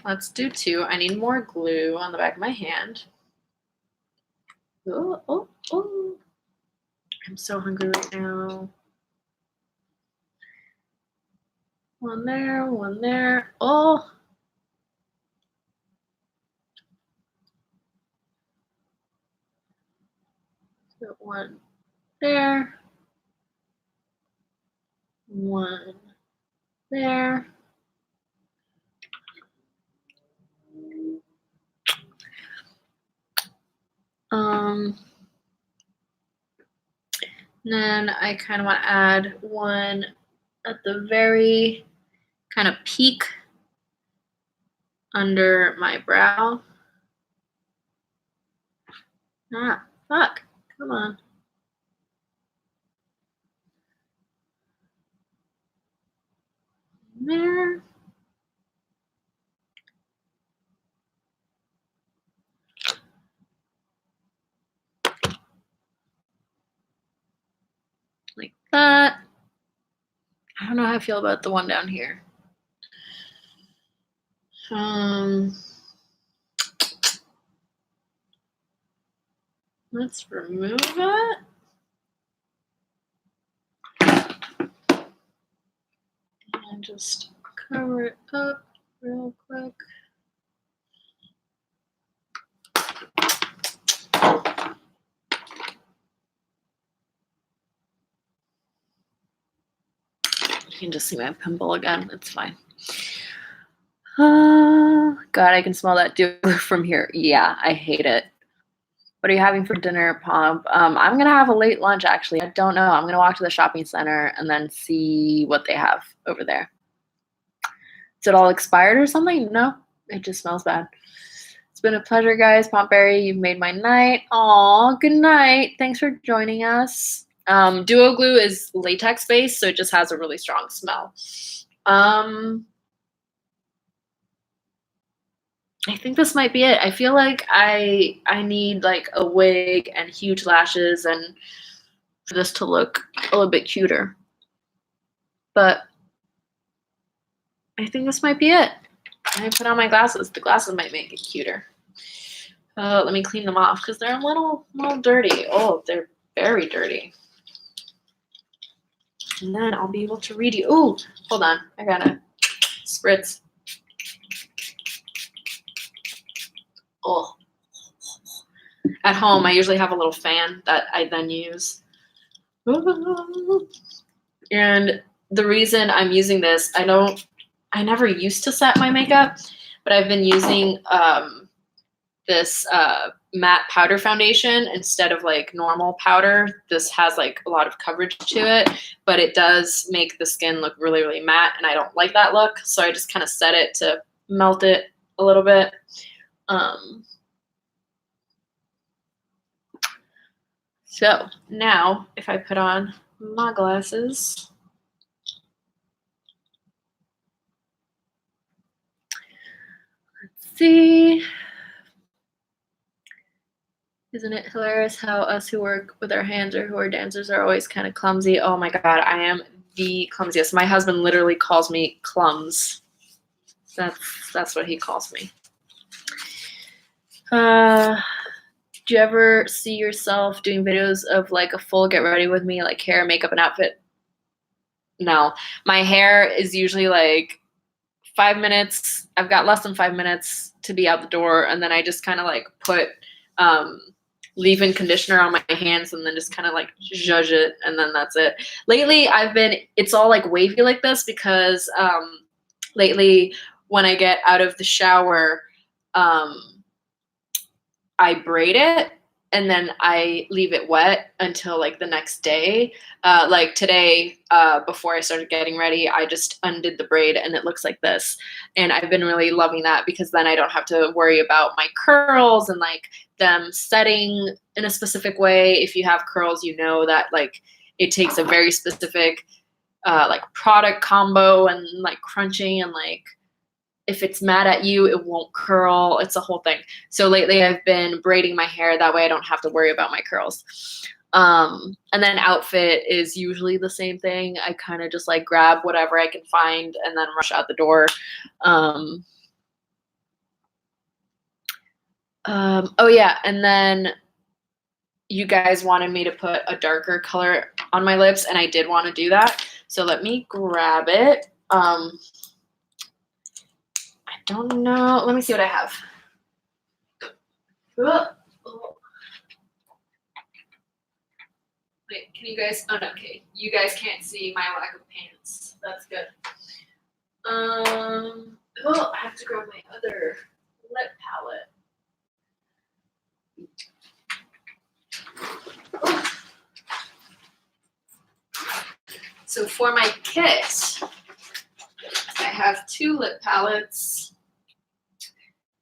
Let's do 2. I need more glue on the back of my hand. Oh, oh, oh. I'm so hungry right now. One there, one there. Oh. Got one there. One there. Then I kind of want to add one at the very kind of peak under my brow. Ah, fuck. Come on. There. Like that. I don't know how I feel about the one down here. Let's remove it. And just cover it up real quick. You can just see my pimple again. It's fine. God, I can smell that duo from here. Yeah, I hate it. What are you having for dinner, Pomp? I'm gonna have a late lunch, actually. I don't know. I'm gonna walk to the shopping center and then see what they have over there. Is it all expired or something? No, it just smells bad. It's been a pleasure, guys. Pompberry, you've made my night. Aw, good night. Thanks for joining us. Duo glue is latex based, so it just has a really strong smell. I think this might be it. I feel like I need like a wig and huge lashes and for this to look a little bit cuter. But I think this might be it. I put on my glasses. The glasses might make it cuter. Let me clean them off because they're a little dirty. Oh, they're very dirty. And then I'll be able to read you. Oh, hold on. I gotta spritz. Oh. At home, I usually have a little fan that I then use. And the reason I'm using this, I never used to set my makeup, but I've been using this matte powder foundation instead of like normal powder. This has like a lot of coverage to it, but it does make the skin look really, really matte, and I don't like that look, so I just kind of set it to melt it a little bit. So now if I put on my glasses, let's see. Isn't it hilarious how us who work with our hands or who are dancers are always kind of clumsy? Oh my God, I am the clumsiest. My husband literally calls me Clums. That's what he calls me. Do you ever see yourself doing videos of like a full get ready with me, like hair, makeup, and outfit? No, my hair is usually like 5 minutes. I've got less than 5 minutes to be out the door, and then I just kind of like put leave-in conditioner on my hands and then just kind of like zhuzh it, and then that's it. Lately, it's all like wavy like this because lately when I get out of the shower, I braid it and then I leave it wet until like the next day. Like today, before I started getting ready, I just undid the braid and it looks like this. And I've been really loving that because then I don't have to worry about my curls and like them setting in a specific way. If you have curls, you know that like it takes a very specific like product combo and like crunching, and like if it's mad at you, it won't curl. It's a whole thing. So lately I've been braiding my hair. That way I don't have to worry about my curls. And then outfit is usually the same thing. I kind of just like grab whatever I can find and then rush out the door. Oh yeah, and then you guys wanted me to put a darker color on my lips, and I did want to do that. So let me grab it. I don't know. Let me see what I have. Wait, can you guys? Oh no, okay. You guys can't see my lack of pants. That's good. Oh, I have to grab my other lip palette. Oh. So for my kit, I have 2 lip palettes.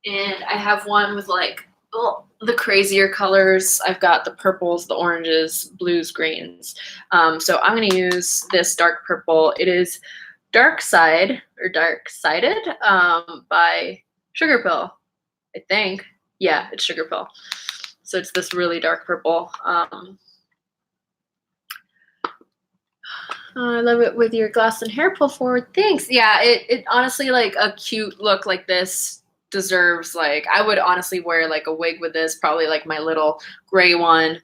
And I have one with like the crazier colors. I've got the purples, the oranges, blues, greens. So I'm going to use this dark purple. It is Dark Side or Dark Sided by Sugar Pill, I think. Yeah, it's Sugar Pill. So it's this really dark purple. I love it with your glass and hair pull forward. Thanks. Yeah, it honestly, like a cute look like this deserves, like, I would honestly wear like a wig with this, probably like my little gray one,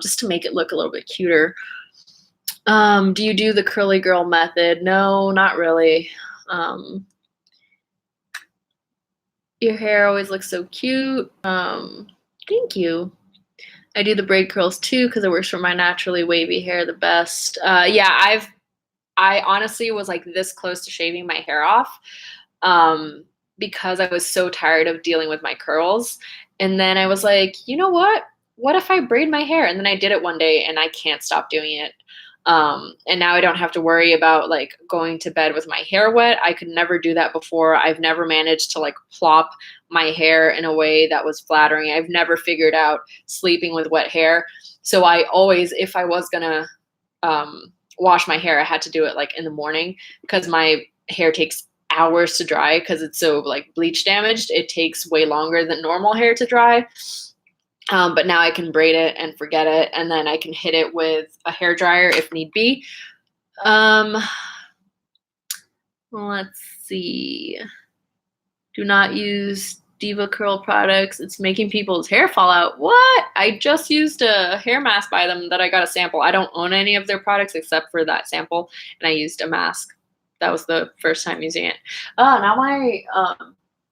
just to make it look a little bit cuter. Do you do the curly girl method? No, not really. Your hair always looks so cute. Thank you. I do the braid curls too because it works for my naturally wavy hair the best. Yeah, I honestly was like this close to shaving my hair off because I was so tired of dealing with my curls. And then I was like, you know what? What if I braid my hair? And then I did it one day and I can't stop doing it. And now I don't have to worry about like going to bed with my hair wet. I could never do that before. I've never managed to like plop my hair in a way that was flattering. I've never figured out sleeping with wet hair. So I always, if I was gonna wash my hair, I had to do it like in the morning because my hair takes hours to dry because it's so like bleach damaged. It takes way longer than normal hair to dry. But now I can braid it and forget it, and then I can hit it with a hair dryer if need be. Let's see. Do not use Diva Curl products. It's making people's hair fall out. What? I just used a hair mask by them that I got a sample. I don't own any of their products except for that sample, and I used a mask. That was the first time using it. Oh, now my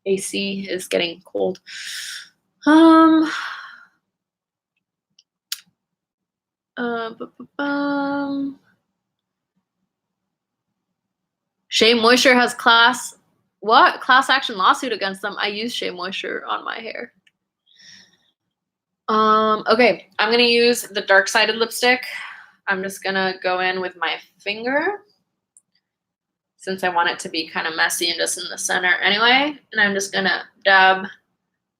AC is getting cold. Shea Moisture has class action lawsuit against them. I use Shea Moisture on my hair. Okay, I'm gonna use the dark sided lipstick. I'm just gonna go in with my finger since I want it to be kind of messy and just in the center anyway. And I'm just gonna dab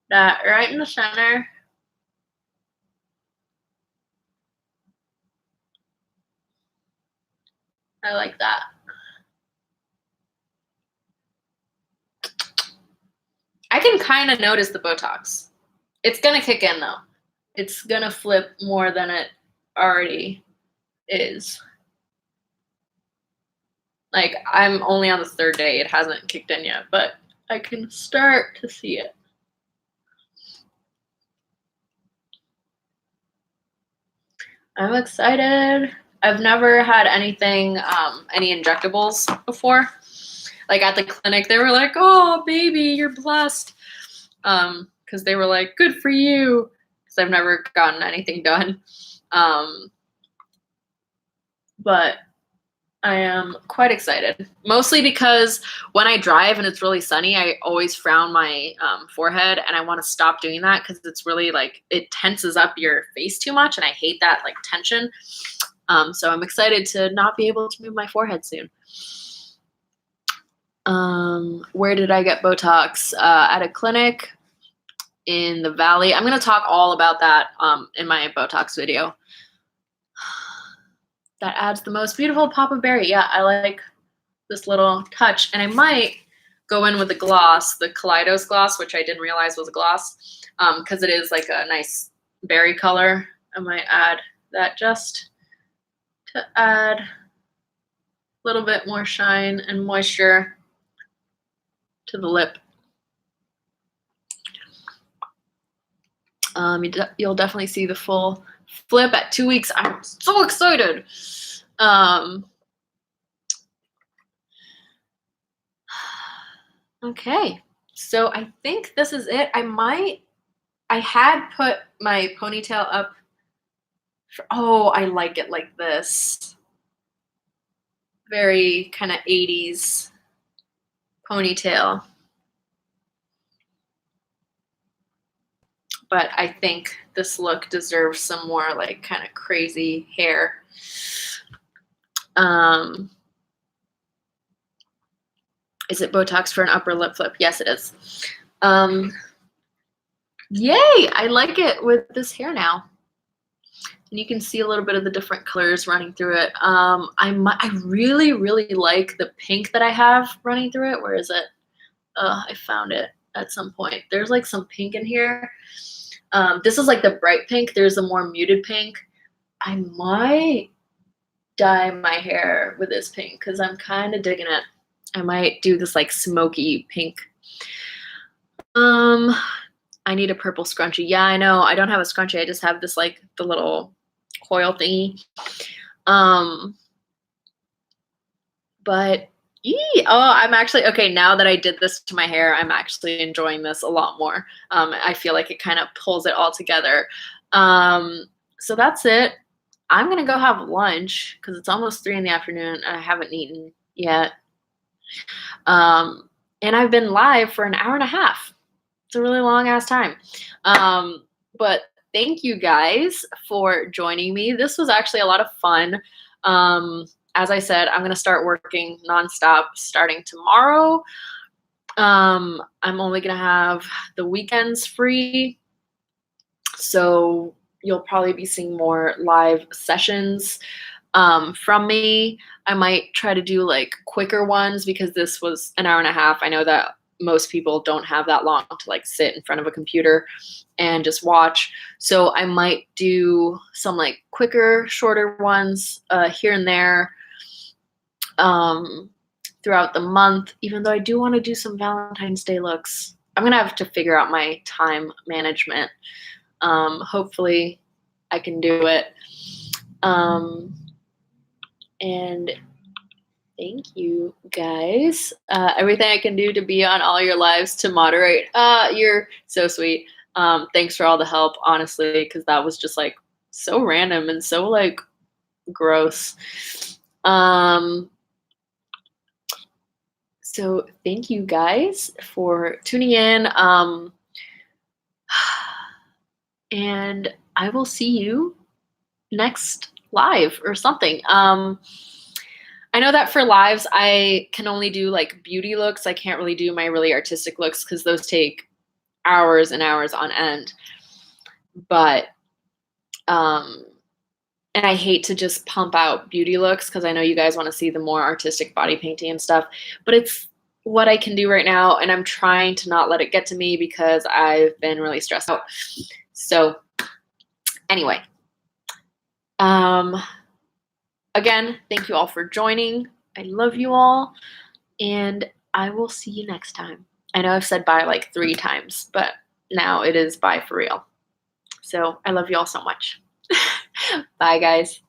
that right in the center. I like that. I can kind of notice the Botox. It's gonna kick in though. It's gonna flip more than it already is. Like, I'm only on the third day. It hasn't kicked in yet, but I can start to see it. I'm excited. I've never had anything, any injectables before. Like at the clinic, they were like, "Oh, baby, you're blessed," because they were like, "Good for you," because I've never gotten anything done. But I am quite excited, mostly because when I drive and it's really sunny, I always frown my forehead, and I want to stop doing that because it's really like it tenses up your face too much, and I hate that like tension. So I'm excited to not be able to move my forehead soon. Where did I get Botox? At a clinic in the Valley. I'm going to talk all about that in my Botox video. That adds the most beautiful pop of berry. Yeah, I like this little touch. And I might go in with the gloss, the Kaleidos gloss, which I didn't realize was a gloss, because it is like a nice berry color. I might add that just to add a little bit more shine and moisture to the lip. You'll definitely see the full flip at 2 weeks. I'm so excited. Okay, so I think this is it. I had put my ponytail up. Oh, I like it like this. Very kind of 80s ponytail. But I think this look deserves some more like kind of crazy hair. Is it Botox for an upper lip flip? Yes, it is. Yay! I like it with this hair now. And you can see a little bit of the different colors running through it. I really, really like the pink that I have running through it. Where is it? I found it at some point. There's like some pink in here. This is like the bright pink. There's a more muted pink. I might dye my hair with this pink because I'm kind of digging it. I might do this like smoky pink. I need a purple scrunchie. Yeah, I know. I don't have a scrunchie. I just have this like the little coil thingy. But I'm actually okay. Now that I did this to my hair, I'm actually enjoying this a lot more. I feel like it kind of pulls it all together. So that's it. I'm gonna go have lunch because it's almost 3 in the afternoon and I haven't eaten yet. And I've been live for an hour and a half. It's a really long ass time. But thank you guys for joining me. This was actually a lot of fun. As I said, I'm going to start working nonstop starting tomorrow. I'm only going to have the weekends free. So you'll probably be seeing more live sessions from me. I might try to do like quicker ones because this was an hour and a half. I know that most people don't have that long to like sit in front of a computer and just watch. So I might do some like quicker, shorter ones here and there throughout the month, even though I do want to do some Valentine's Day looks. I'm going to have to figure out my time management. Hopefully I can do it. And thank you guys. Everything I can do to be on all your lives to moderate. You're so sweet. Thanks for all the help, honestly, because that was just like so random and so like gross. So thank you guys for tuning in. And I will see you next live or something. I know that for lives, I can only do like beauty looks. I can't really do my really artistic looks because those take hours and hours on end. But, and I hate to just pump out beauty looks because I know you guys want to see the more artistic body painting and stuff, but it's what I can do right now. And I'm trying to not let it get to me because I've been really stressed out. So anyway, again, thank you all for joining. I love you all, and I will see you next time. I know I've said bye like 3 times, but now it is bye for real. So I love you all so much. Bye, guys.